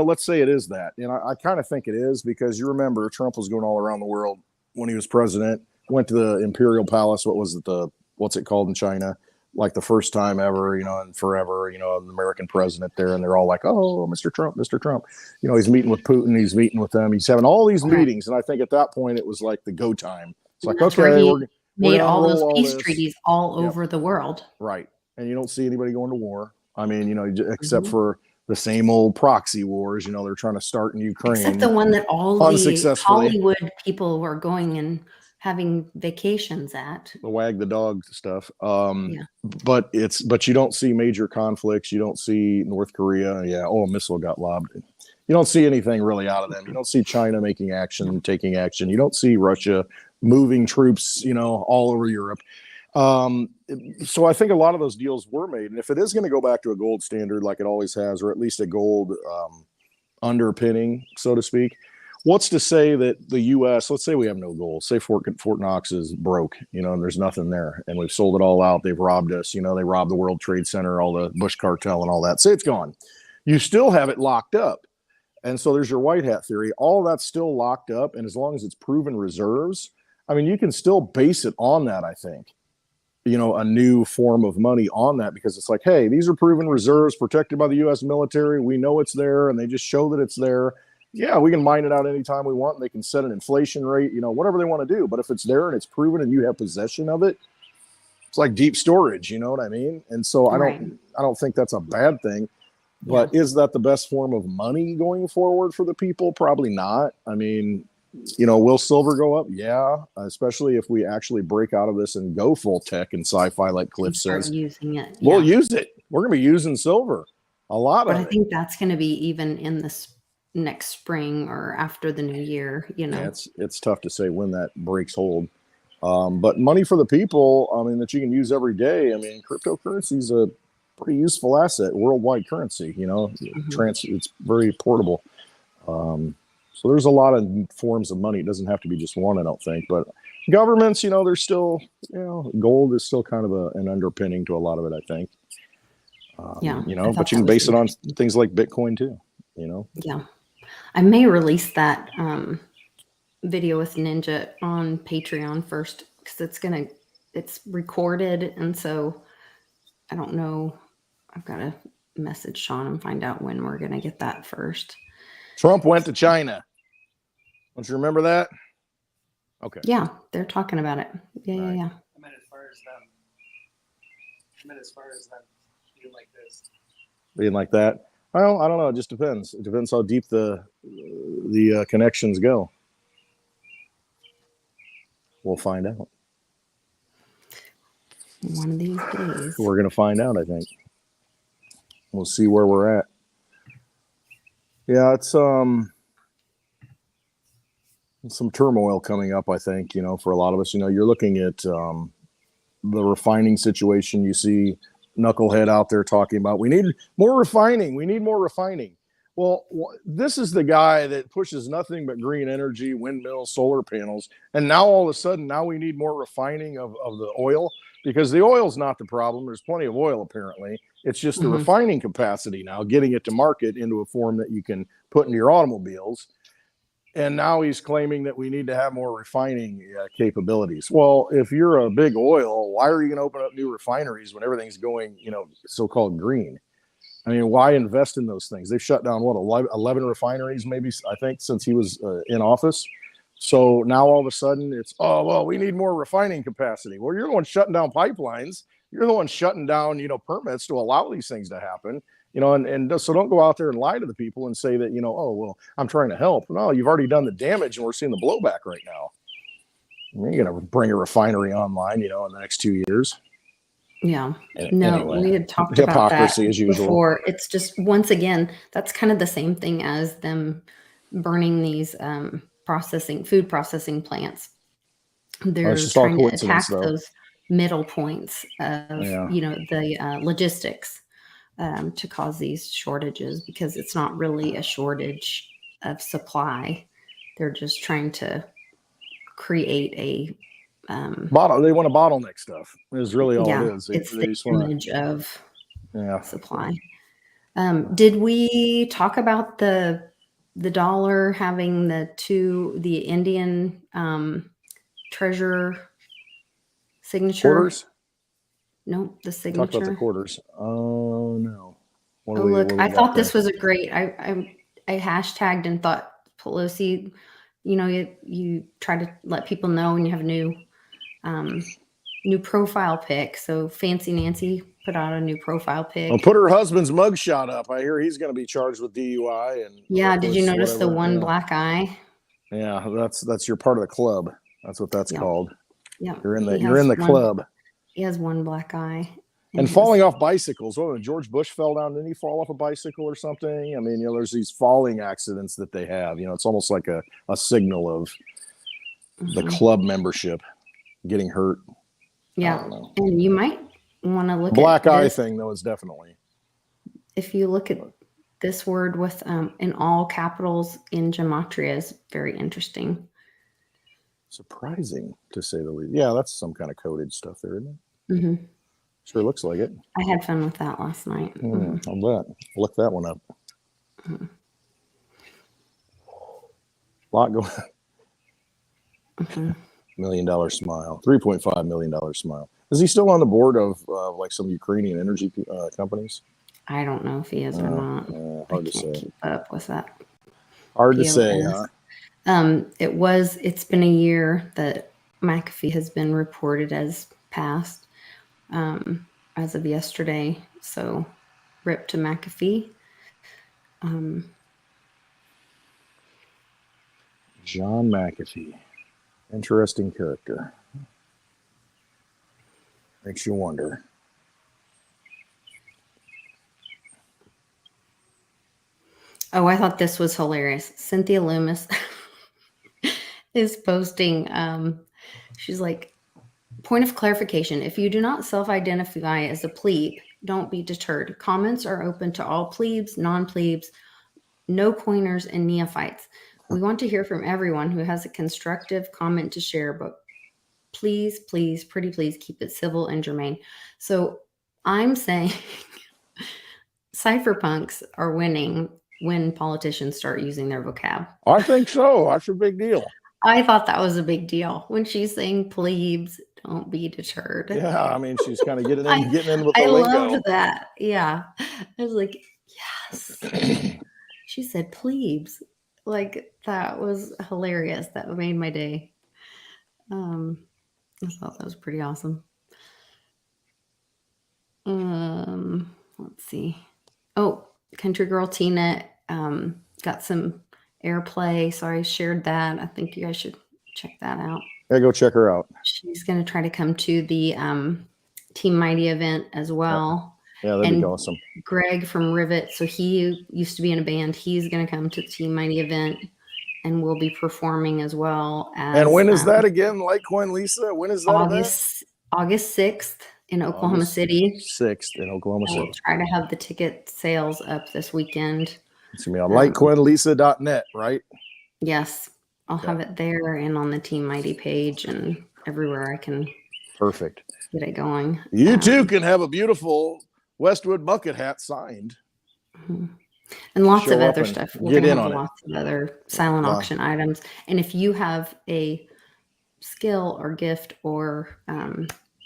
Let's say it is that. And I kind of think it is, because you remember Trump was going all around the world when he was president, went to the Imperial Palace. What's it called in China? Like the first time ever, and forever, an American president there, and they're all like, oh, Mr. Trump. He's meeting with Putin. He's meeting with them. He's having all these meetings. And I think at that point it was like the go time. It's like, okay, we're made all those peace treaties all over the world. Right. And you don't see anybody going to war. Except for the same old proxy wars, they're trying to start in Ukraine. Except the one that all the Hollywood people were going and having vacations at. The wag the dog stuff. But you don't see major conflicts. You don't see North Korea. A missile got lobbed. You don't see anything really out of them. You don't see China taking action. You don't see Russia moving troops, all over Europe. So I think a lot of those deals were made. And if it is going to go back to a gold standard like it always has, or at least a gold underpinning, so to speak, what's to say that the U.S., let's say we have no gold, say Fort Knox is broke, and there's nothing there, and we've sold it all out. They've robbed us, they robbed the World Trade Center, all the Bush cartel and all that. Say it's gone. You still have it locked up. And so there's your white hat theory. All that's still locked up. And as long as it's proven reserves, you can still base it on that, I think. A new form of money on that, because it's like, hey, these are proven reserves protected by the U.S. military. We know it's there, and they just show that it's there. Yeah, we can mine it out anytime we want. And they can set an inflation rate, whatever they want to do. But if it's there and it's proven and you have possession of it, it's like deep storage. You know what I mean? And so I don't think that's a bad thing. But is that the best form of money going forward for the people? Probably not. Will silver go up? Yeah, especially if we actually break out of this and go full tech and sci-fi, like Cliff says. Using it. We'll use it. We're going to be using silver a lot of it. But I think that's going to be even in this next spring or after the new year. Yeah, it's tough to say when that breaks hold. But money for the people, that you can use every day. Cryptocurrency is a pretty useful asset, worldwide currency. It's very portable. So there's a lot of forms of money. It doesn't have to be just one, I don't think. But governments, there's still, gold is still kind of an underpinning to a lot of it, I think. But you can base it on things like Bitcoin too, Yeah. I may release that video with Ninja on Patreon first, because it's recorded. And so I don't know. I've got to message Sean and find out when we're going to get that first. Trump went to China. Don't you remember that? Okay. Yeah, they're talking about it. Yeah. I meant as far as them being like this. Being like that? Well, I don't know. It just depends. It depends how deep the connections go. We'll find out. One of these days. We're going to find out, I think. We'll see where we're at. Yeah, it's some turmoil coming up, I think, for a lot of us. You're looking at the refining situation. You see Knucklehead out there talking about we need more refining. We need more refining. Well, this is the guy that pushes nothing but green energy, windmills, solar panels. And now all of a sudden, now we need more refining of the oil, because the oil's not the problem. There's plenty of oil, apparently. It's just the refining capacity now, getting it to market into a form that you can put into your automobiles. And now he's claiming that we need to have more refining capabilities. Well, if you're a big oil, why are you going to open up new refineries when everything's going, so-called green? I mean, why invest in those things? They've shut down, 11 refineries, maybe, I think, since he was in office. So now all of a sudden it's, oh, well, we need more refining capacity. Well, you're the one shutting down pipelines. You're the one shutting down, permits to allow these things to happen. And so don't go out there and lie to the people and say that, oh, well, I'm trying to help. No, you've already done the damage, and we're seeing the blowback right now. You're going to bring a refinery online, in the next 2 years. Yeah. No, anyway, we had talked about that as usual. Before. It's just, once again, that's kind of the same thing as them burning these food processing plants. They're trying to attack those middle points of, the logistics to cause these shortages, because it's not really a shortage of supply. They're just trying to create a they want to bottleneck stuff is really all it is. It's the image of supply. Did we talk about the dollar having the Indian treasure signature? Quarters? No, the signature. Talk about the quarters. Oh no. Look, I thought this was a great. I hashtagged and thought Pelosi. You try to let people know when you have a new profile pic. So Fancy Nancy put out a new profile pic. Well, put her husband's mugshot up. I hear he's going to be charged with DUI. And did you notice the one black eye? Yeah, that's your part of the club. That's what that's called. Yeah, you're in the club. He has one black eye. And falling off bicycles. Oh, George Bush fell down. Didn't he fall off a bicycle or something? I mean, there's these falling accidents that they have. It's almost like a signal of the club membership getting hurt. Yeah. And you might want to look black eye thing, though, is definitely. If you look at this word with in all capitals in gematria, is very interesting. Surprising, to say the least. Yeah, that's some kind of coded stuff there, isn't it? Mm-hmm. Sure looks like it. I had fun with that last night. I'll bet. Look that one up. Lot going. $1 million smile. $3.5 million smile. Is he still on the board of like some Ukrainian energy companies? I don't know if he is or not. Hard to say. Keep up with that. Hard to say, huh? It's been a year that McAfee has been reported as passed. As of yesterday, so rip to McAfee. John McAfee, interesting character. Makes you wonder. Oh, I thought this was hilarious. Cynthia Loomis is posting. She's like, point of clarification, if you do not self-identify as a plebe, don't be deterred. Comments are open to all plebes, non-plebes, no pointers, and neophytes. We want to hear from everyone who has a constructive comment to share, but please, pretty please, keep it civil and germane. So I'm saying cypherpunks are winning when politicians start using their vocab. I think so. That's a big deal. I thought that was a big deal when she's saying plebes, don't be deterred. Yeah, I mean, she's kind of getting in with the lingo. I loved that. Yeah. I was like, yes. She said plebes. Like, that was hilarious. That made my day. I thought that was pretty awesome. Let's see. Oh, Country Girl Tina got some airplay. So I shared that. I think you guys should check that out. Yeah, go check her out. She's going to try to come to the Team Mighty event as well. Yeah, that'd be awesome. Greg from Rivet, so he used to be in a band. He's going to come to the Team Mighty event, and we'll be performing as well. And when is that again, Litecoin Lisa? When is that August 6th in Oklahoma City. 6th in Oklahoma City. We'll try to have the ticket sales up this weekend. It's going to be on litecoinlisa.net, right? Yes. I'll have it there and on the Team Mighty page and everywhere I can. Perfect. Get it going. You too can have a beautiful Westwood bucket hat signed. And lots of other stuff. We're going to have lots of other silent auction items. And if you have a skill or gift, or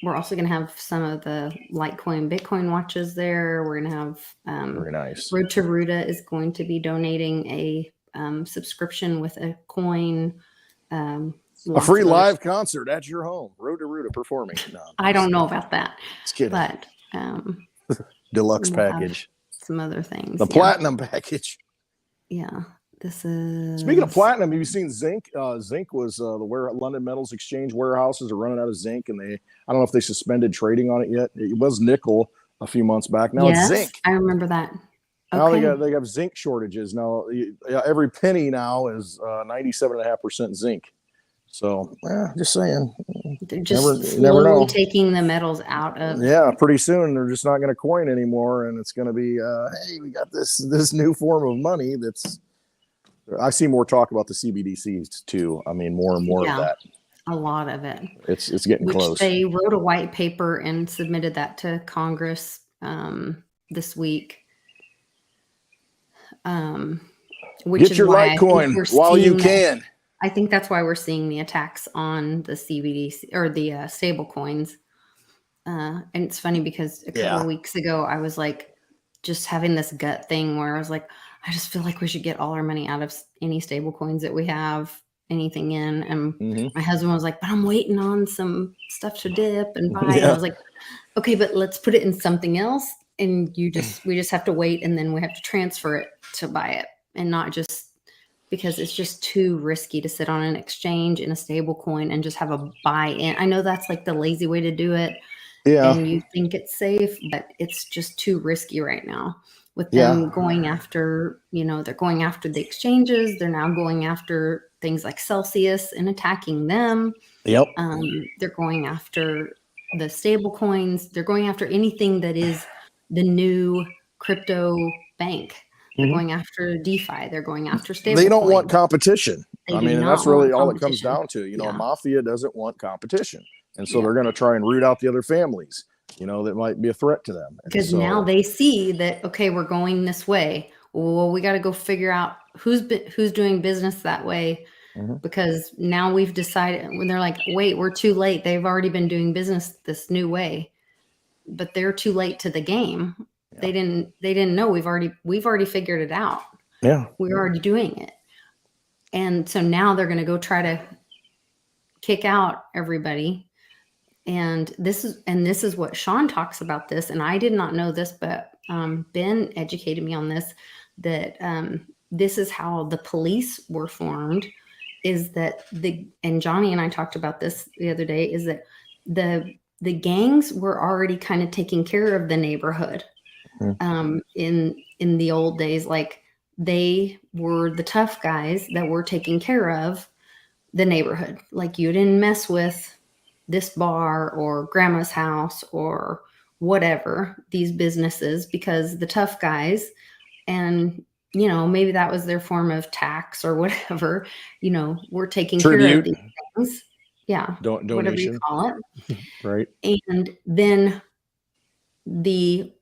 we're also going to have some of the Litecoin Bitcoin watches there. We're going to have very nice. Road to Ruta is going to be donating a subscription with a coin. A free live concert at your home. Road to Ruta performing. No, I don't know about that. Just kidding. But deluxe package. Some other things. The platinum package. Yeah. This is. Speaking of platinum, have you seen zinc? Zinc was London Metals Exchange warehouses are running out of zinc, and I don't know if they suspended trading on it yet. It was nickel a few months back. Now it's zinc. I remember that. Now they got zinc shortages. Now every penny now is 97.5% zinc. So just saying, they're just slowly taking the metals out of. Yeah, pretty soon they're just not going to coin anymore, and it's going to be, hey, we got this new form of money. That's. I see more talk about the CBDCs too. I mean, more and more of that. A lot of it. It's getting close. They wrote a white paper and submitted that to Congress this week. Get your Litecoin while you can. I think that's why we're seeing the attacks on the CBDC or the stable coins. And it's funny because a couple of weeks ago, I was like just having this gut thing where I was like, I just feel like we should get all our money out of any stable coins that we have anything in. And my husband was like, but I'm waiting on some stuff to dip and buy. And I was like, okay, but let's put it in something else. And we just have to wait. And then we have to transfer it to buy it, and not just because it's just too risky to sit on an exchange in a stable coin and just have a buy in. I know that's like the lazy way to do it. Yeah. And you think it's safe, but it's just too risky right now with them going after, they're going after the exchanges. They're now going after things like Celsius and attacking them. Yep. They're going after the stable coins. They're going after anything that is the new crypto bank. They're going after DeFi. They're going after stable. They don't want competition. I mean, that's really all it comes down to. A mafia doesn't want competition. And so they're going to try and root out the other families, that might be a threat to them. Because now they see that, okay, we're going this way. Well, we got to go figure out who's doing business that way. Because now we've decided, when they're like, wait, we're too late. They've already been doing business this new way, but they're too late to the game. Yeah. They didn't know we've already figured it out. Yeah. We're already doing it. And so now they're going to go try to kick out everybody. And this is what Sean talks about this. And I did not know this, but Ben educated me on this, that this is how the police were formed, is that and Johnny and I talked about this the other day, is that the gangs were already kind of taking care of the neighborhood. In the old days, like they were the tough guys that were taking care of the neighborhood. Like you didn't mess with this bar or grandma's house or whatever, these businesses, because the tough guys, and maybe that was their form of tax or whatever, we're taking care of these things. Yeah. Donation. Whatever you call it. Right. And then the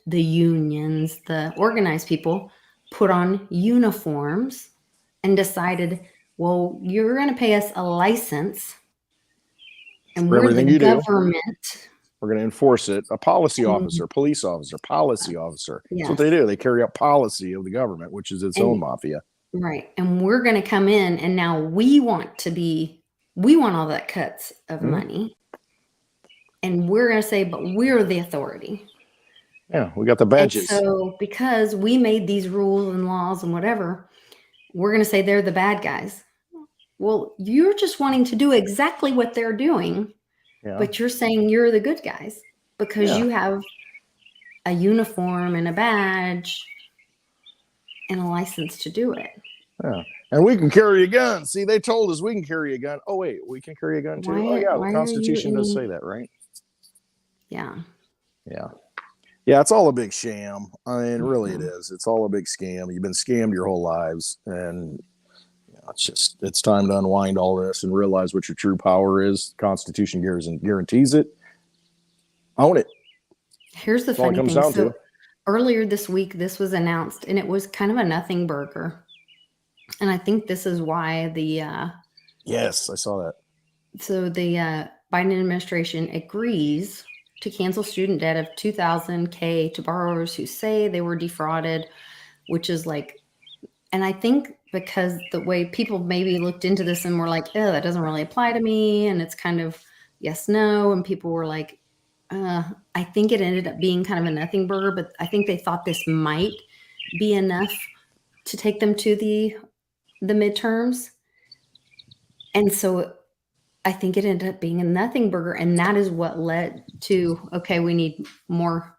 unions, the organized people put on uniforms and decided, well, you're going to pay us a license and we're the government. We're going to enforce it. A policy officer, police officer, policy officer. That's what they do. They carry out policy of the government, which is its own mafia. Right. And we're going to come in, and now we want all that cuts of money. And we're going to say, but we're the authority. Yeah, we got the badges. And so because we made these rules and laws and whatever, we're going to say they're the bad guys. Well, you're just wanting to do exactly what they're doing, but you're saying you're the good guys because you have a uniform and a badge and a license to do it. Yeah. And we can carry a gun. See, they told us we can carry a gun. Oh, wait, we can carry a gun too? The Constitution does say that, right? Yeah. Yeah. Yeah, it's all a big sham. I mean, really it is. It's all a big scam. You've been scammed your whole lives. And it's time to unwind all this and realize what your true power is. The Constitution guarantees it. Own it. Here's the funny thing. So earlier this week, this was announced, and it was kind of a nothing burger. And I think this is why yes, I saw that. So the Biden administration agrees to cancel student debt of $2,000 to borrowers who say they were defrauded, which is like, and I think because the way people maybe looked into this and were like, oh, that doesn't really apply to me. And it's kind of yes, no. And people were like, I think it ended up being kind of a nothing burger, but I think they thought this might be enough to take them to the midterms. And so I think it ended up being a nothing burger. And that is what led to, okay, we need more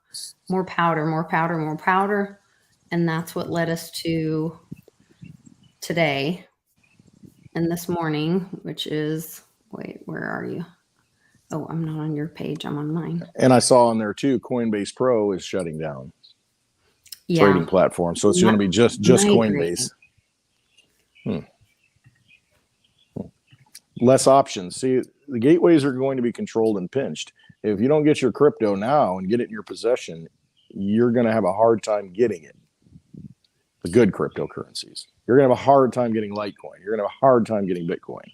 powder. And that's what led us to today and this morning, which is, wait, where are you? Oh, I'm not on your page. I'm on mine. And I saw on there too, Coinbase Pro is shutting down trading platform. So it's going to be just Coinbase. Less options. See, the gateways are going to be controlled and pinched. If you don't get your crypto now and get it in your possession, you're going to have a hard time getting it. The good cryptocurrencies. You're going to have a hard time getting Litecoin. You're going to have a hard time getting Bitcoin.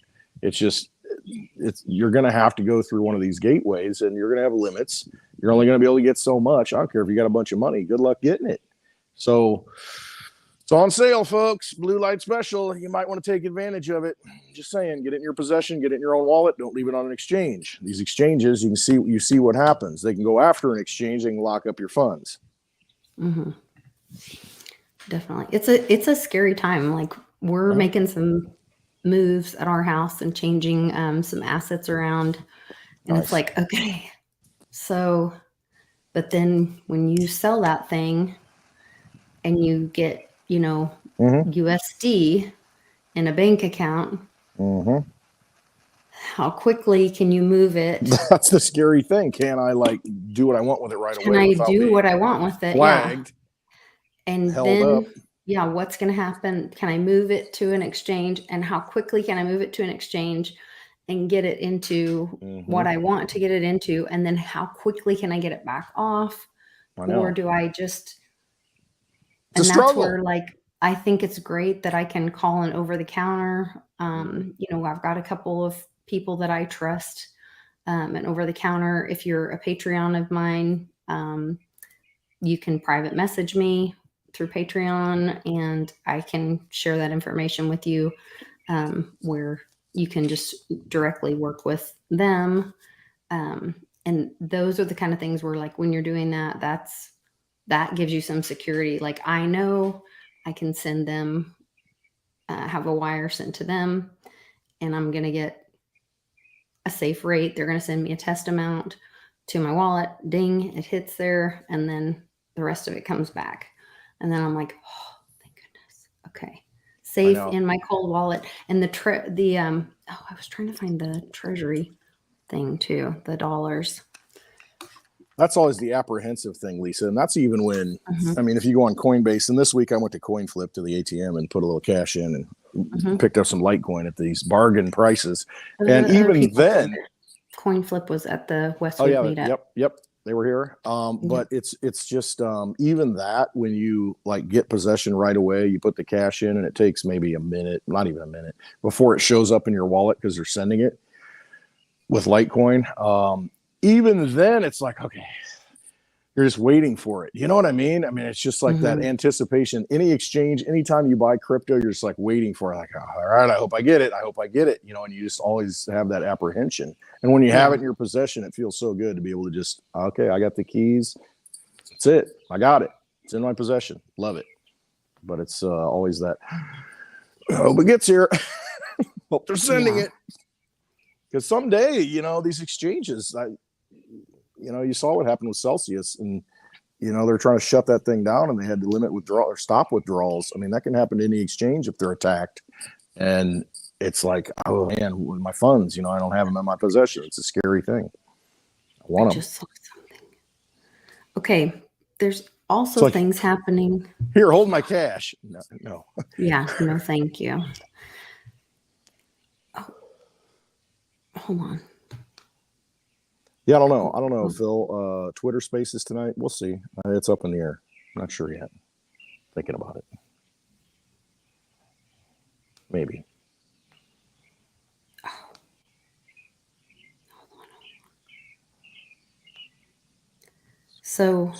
You're going to have to go through one of these gateways, and you're going to have limits. You're only going to be able to get so much. I don't care if you got a bunch of money. Good luck getting it. So it's on sale, folks. Blue light special. You might want to take advantage of it. Just saying, get it in your possession, get it in your own wallet. Don't leave it on an exchange. These exchanges, you see what happens. They can go after an exchange. They can lock up your funds. Mm-hmm. Definitely. It's a scary time. Like we're making some moves at our house and changing some assets around. And It's like, okay, so, but then when you sell that thing and you get, USD in a bank account, how quickly can you move it? That's the scary thing. Can I do what I want with it right away? Can I do what I want with it? Flagged. Yeah. And then, what's going to happen? Can I move it to an exchange? And how quickly can I move it to an exchange and get it into what I want to get it into? And then how quickly can I get it back off? Or do I just... It's and a that's struggle. where I think it's great that I can call an over the counter. I've got a couple of people that I trust, and over the counter. If you're a Patreon of mine, you can private message me through Patreon, and I can share that information with you, where you can just directly work with them. And those are the kind of things where when you're doing that, that gives you some security. I know I can send them, have a wire sent to them, and I'm going to get a safe rate. They're going to send me a test amount to my wallet. Ding, it hits there. And then the rest of it comes back. And then I'm like, oh, thank goodness. Okay. Safe in my cold wallet. And I was trying to find the treasury thing too, the dollars. That's always the apprehensive thing, Lisa. And that's even when, if you go on Coinbase, and this week I went to CoinFlip to the ATM and put a little cash in and picked up some Litecoin at these bargain prices. And even then, CoinFlip was at the Westwood meetup. Yep. They were here. But it's just, even that, when you get possession right away, you put the cash in and it takes maybe a minute, not even a minute, before it shows up in your wallet because they're sending it with Litecoin. Even then, it's okay, you're just waiting for it. You know what I mean? It's just that anticipation. Any exchange, anytime you buy crypto, you're just waiting for it. All right, I hope I get it. And you just always have that apprehension. And when you have it in your possession, it feels so good to be able to just, okay, I got the keys. That's it. I got it. It's in my possession. Love it. But it's always that, I hope it gets here. Hope they're sending it. Because someday, these exchanges, you saw what happened with Celsius, and they're trying to shut that thing down, and they had to limit withdrawal or stop withdrawals. I mean, that can happen to any exchange if they're attacked. And it's like, oh man, my funds, I don't have them in my possession. It's a scary thing. I want them. Just saw something. Okay, there's also things happening. Here, hold my cash. No. Yeah, no, thank you. Oh, hold on. Yeah, I don't know, Phil. Twitter Spaces tonight. We'll see. It's up in the air. Not sure yet. Thinking about it. Maybe. Oh. Hold on. So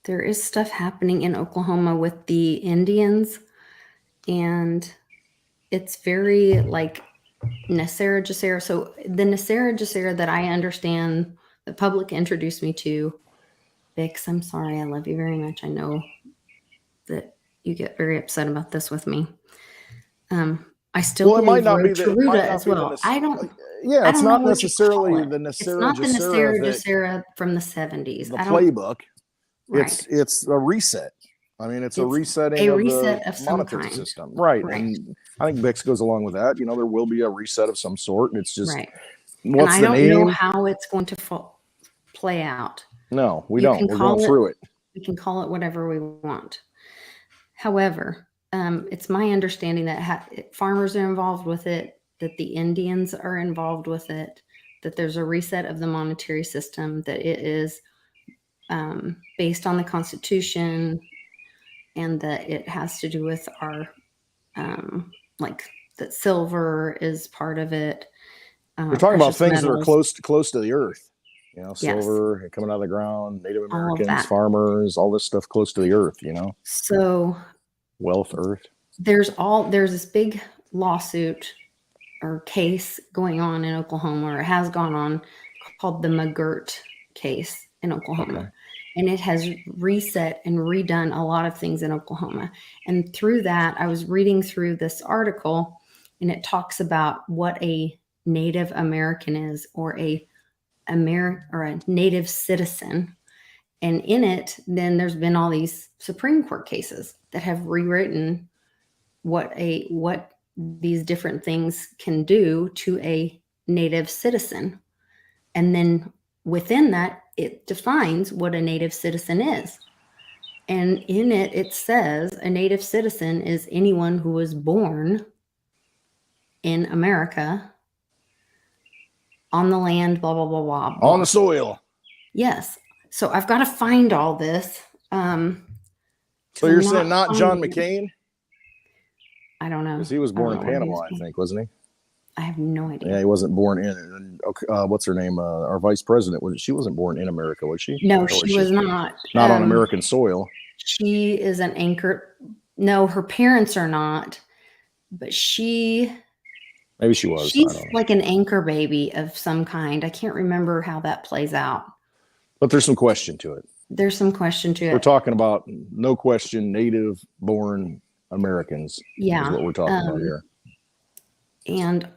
there is stuff happening in Oklahoma with the Indians, and it's very like NESARA GESARA. So the NESARA GESARA that I understand, the public introduced me to, Bix, I'm sorry, I love you very much. I know that you get very upset about this with me. I still it might not be Taruta as well. It's not necessarily the NESARA. It's not the NESARA GESARA from the 70s. The playbook. Right. It's a reset. I mean, it's a resetting of the monetary system. Right. And I think Bix goes along with that. There will be a reset of some sort. And it's just, what's the name? I don't know how it's going to play out. No, we don't. We're going through it. We can call it whatever we want. However, it's my understanding that farmers are involved with it, that the Indians are involved with it, that there's a reset of the monetary system, that it is based on the Constitution, and that it has to do with our, that silver is part of it. We're talking about things that are close to the earth. Silver coming out of the ground, Native Americans, farmers, all this stuff close to the earth, So wealth, earth. There's this big lawsuit or case going on in Oklahoma, or it has gone on, called the McGirt case in Oklahoma. Okay. And it has reset and redone a lot of things in Oklahoma. And through that, I was reading through this article, and it talks about what a Native American is, or a native citizen. And in it, then there's been all these Supreme Court cases that have rewritten what these different things can do to a native citizen. And then within that, it defines what a native citizen is. And in it, it says a native citizen is anyone who was born in America, on the land, blah, blah, blah, blah, blah. On the soil. Yes. So I've got to find all this. So you're saying not John McCain? I don't know. Because he was born in Panama, I think, wasn't he? I have no idea. Yeah, he wasn't born in. What's her name? Our vice president. She wasn't born in America, was she? No, she was not. Not on American soil. She is an anchor. No, her parents are not. But maybe she was. She's like an anchor baby of some kind. I can't remember how that plays out. But there's some question to it. There's some question to it. We're talking about, no question, native-born Americans. Yeah. Is what we're talking about here. And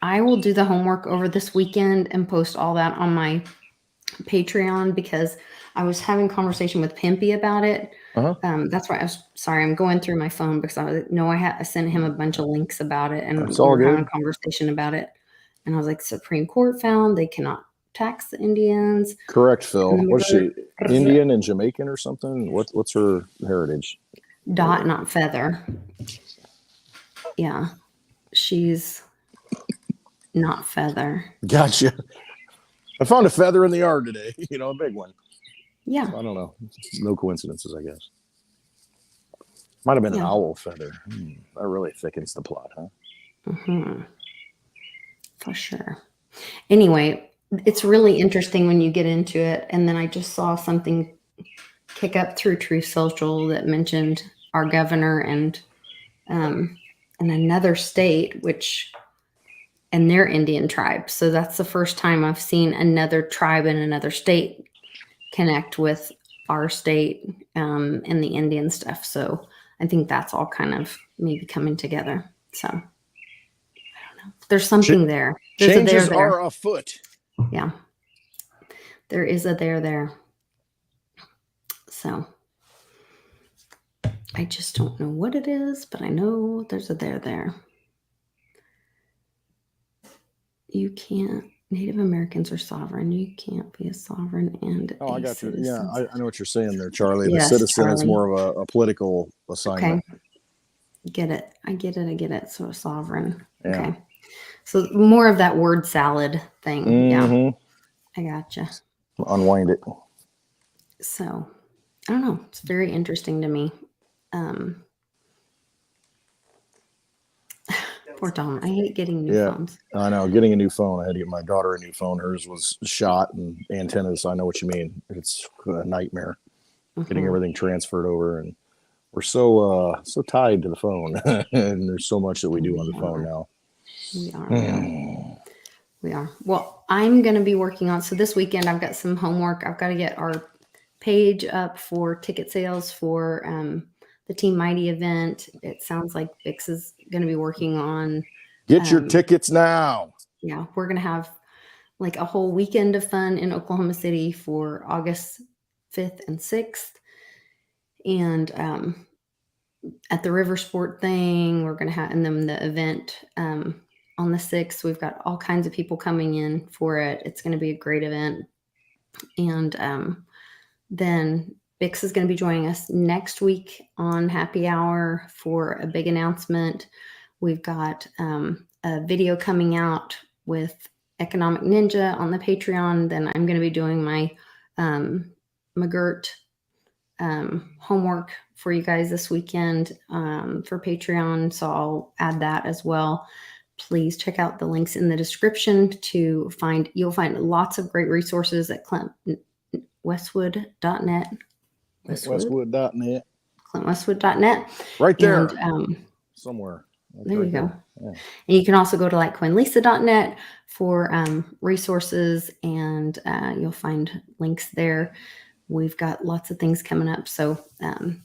I will do the homework over this weekend and post all that on my Patreon, because I was having a conversation with Pimpy about it. That's why I'm going through my phone, because I sent him a bunch of links about it, and we were having a conversation about it. And I was like, Supreme Court found they cannot tax the Indians. Correct, Phil. Was she Indian and Jamaican or something? What's her heritage? Dot, not feather. Yeah. She's not feather. Gotcha. I found a feather in the yard today. A big one. Yeah. So I don't know. No coincidences, I guess. Might have been an owl feather. That really thickens the plot, huh? Mm-hmm. For sure. Anyway, it's really interesting when you get into it. And then I just saw something kick up through Truth Social that mentioned our governor and another state, and their Indian tribe. So that's the first time I've seen another tribe in another state connect with our state and the Indian stuff. So I think that's all kind of maybe coming together. So I don't know. There's something there. There's changes are afoot. Yeah. There is a there. So I just don't know what it is, but I know there's a there. You can't. Native Americans are sovereign. You can't be a sovereign and I got you. Yeah, citizen. I know what you're saying there, Charlie. Yes, the citizen Charlie. is more of a political assignment. Okay. Get it. I get it. So sovereign. Yeah. Okay. So more of that word salad thing. Mm-hmm. Yeah. I gotcha. Unwind it. So I don't know. It's very interesting to me. Poor Tom. I hate getting new phones. I know. Getting a new phone. I had to get my daughter a new phone. Hers was shot and antennas. I know what you mean. It's a nightmare getting everything transferred over, and we're so tied to the phone. And there's so much that we do on the phone now. We are. Well, I'm going to be working on. So this weekend, I've got some homework. I've got to get our page up for ticket sales for the Team Mighty event. It sounds like Vix is going to be working on. Get your tickets now. Yeah, we're going to have like a whole weekend of fun in Oklahoma City for August 5th and 6th. And at the River Sport thing, we're going to have, and then the event on the 6th, we've got all kinds of people coming in for it. It's going to be a great event. And then Vix is going to be joining us next week on Happy Hour for a big announcement. We've got a video coming out with Economic Ninja on the Patreon. Then I'm going to be doing my McGirt homework for you guys this weekend for Patreon. So I'll add that as well. Please check out the links in the description to find. You'll find lots of great resources at ClintWestwood.net. Westwood.net. ClintWestwood.net. Right there. And, somewhere. There you go. Yeah. And you can also go to LikeQueenLisa.net for resources, and you'll find links there. We've got lots of things coming up. So,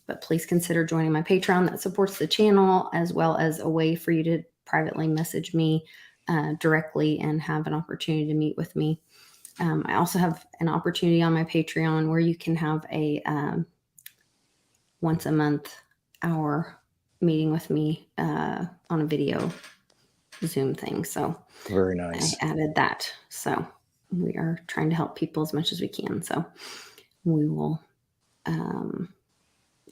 but please consider joining my Patreon that supports the channel, as well as a way for you to privately message me directly and have an opportunity to meet with me. I also have an opportunity on my Patreon where you can have a once a month hour meeting with me on a video Zoom thing. So very nice. I added that. So we are trying to help people as much as we can. So we will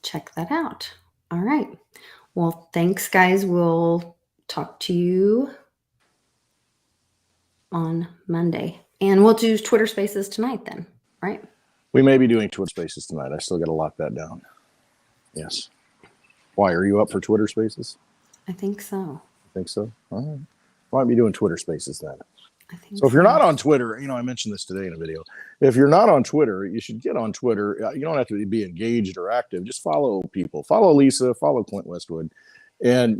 check that out. All right. Well, thanks, guys. We'll talk to you on Monday. And we'll do Twitter Spaces tonight then, right? We may be doing Twitter Spaces tonight. I still got to lock that down. Yes. Why? Are you up for Twitter Spaces? I think so. Think so? All right. Might be doing Twitter Spaces then. I think so if you're not on Twitter, I mentioned this today in a video. If you're not on Twitter, you should get on Twitter. You don't have to be engaged or active. Just follow people. Follow Lisa. Follow Clint Westwood. And,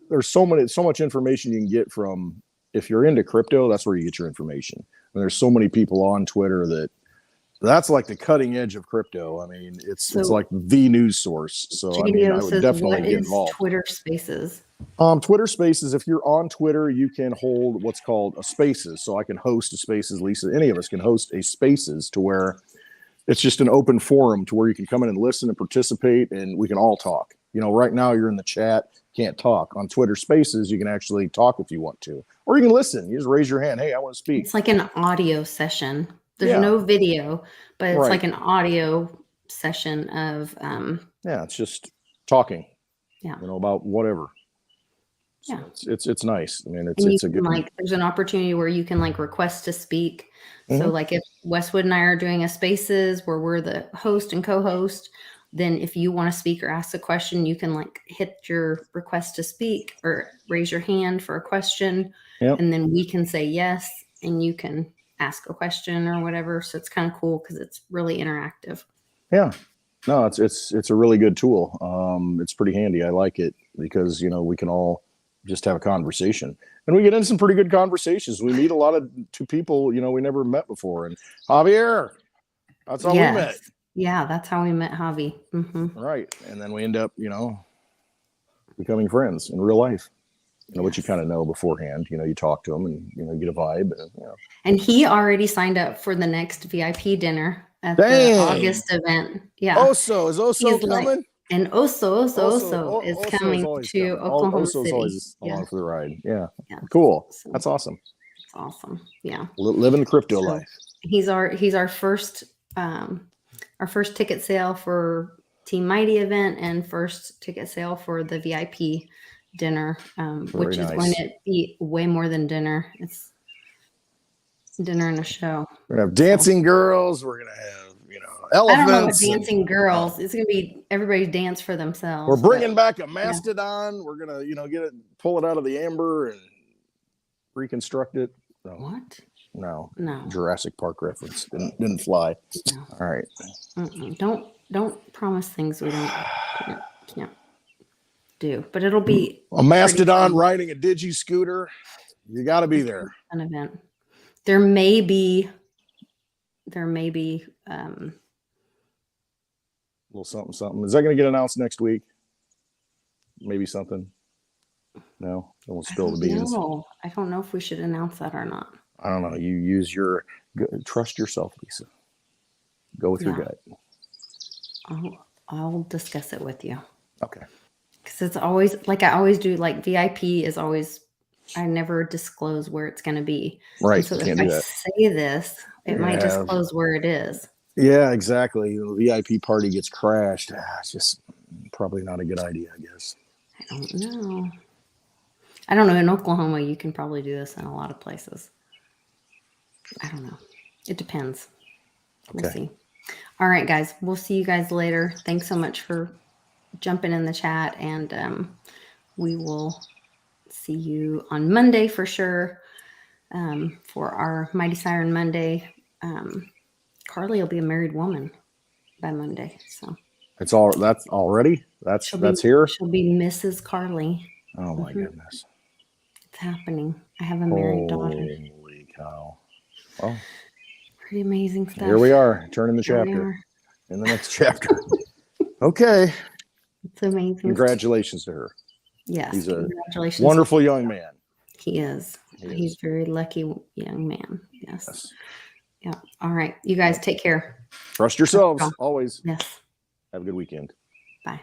there's so much information you can get from. If you're into crypto, that's where you get your information. And there's so many people on Twitter that's like the cutting edge of crypto. I mean, it's like the news source. So I would definitely get involved. Twitter Spaces. Twitter Spaces. If you're on Twitter, you can hold what's called a Spaces. So I can host a Spaces. Lisa, any of us can host a Spaces to where it's just an open forum to where you can come in and listen and participate, and we can all talk. Right now you're in the chat, can't talk. On Twitter Spaces, you can actually talk if you want to, or you can listen. You just raise your hand. Hey, I want to speak. It's like an audio session. There's no video, but it's like an audio session of. It's just talking. Yeah. About whatever. So yeah. It's nice. I mean, it's a good. There's an opportunity where you can request to speak. Mm-hmm. So if Westwood and I are doing a Spaces where we're the host and co-host, then if you want to speak or ask a question, you can hit your request to speak or raise your hand for a question. Yep. And then we can say yes, and you can ask a question or whatever. So it's kind of cool because it's really interactive. Yeah. No, it's a really good tool. It's pretty handy. I like it because, we can all just have a conversation, and we get into some pretty good conversations. We meet a lot of people, we never met before. And Javier, that's how we met. Yeah, that's how we met Javi. Mm-hmm. Right. And then we end up, becoming friends in real life. What you kind of know beforehand. You talk to them and, you get a vibe. And he already signed up for the next VIP dinner at the August event. Yeah. Oso, is Oso coming? And Oso is coming to Oklahoma City. Always along for the ride. Yeah. Cool. So, that's awesome. It's awesome. Yeah. Living the crypto life. He's our first ticket sale for Team Mighty event and first ticket sale for the VIP dinner, which is going to be way more than dinner. It's dinner and a show. We're gonna have dancing girls. We're gonna have, elephants. I don't know what dancing girls. It's gonna be everybody dance for themselves. We're bringing back a mastodon. Yeah. We're gonna pull it out of the amber and reconstruct it. So, what? No. Jurassic Park reference didn't fly. No. All right. Don't promise things we can't do. But it'll be a mastodon riding a digi scooter. You got to be there. An event. There may be a little something. Is that going to get announced next week? Maybe something. No, I won't spill the beans. No, I don't know if we should announce that or not. I don't know. You trust yourself, Lisa. Go with your gut. I'll discuss it with you. Okay. Because it's always like I always do. Like VIP is always, I never disclose where it's going to be. Right. And so if I say this, it might disclose where it is. Yeah, exactly. The VIP party gets crashed. It's just probably not a good idea, I guess. I don't know. In Oklahoma, you can probably do this in a lot of places. I don't know. It depends. We'll see. All right, guys. We'll see you guys later. Thanks so much for jumping in the chat. And we will see you on Monday for sure for our Mighty Siren Monday. Carly will be a married woman by Monday. So that's already? That's here? She'll be Mrs. Carly. Oh, my goodness. It's happening. I have a married daughter. Holy cow. Well, pretty amazing stuff. Here we are, turning the chapter in the next chapter. Okay. It's amazing. Congratulations to her. Yes. He's a wonderful young man. He is. He's a very lucky young man. Yes. Yeah. All right. You guys take care. Trust yourselves always. Yes. Have a good weekend. Bye.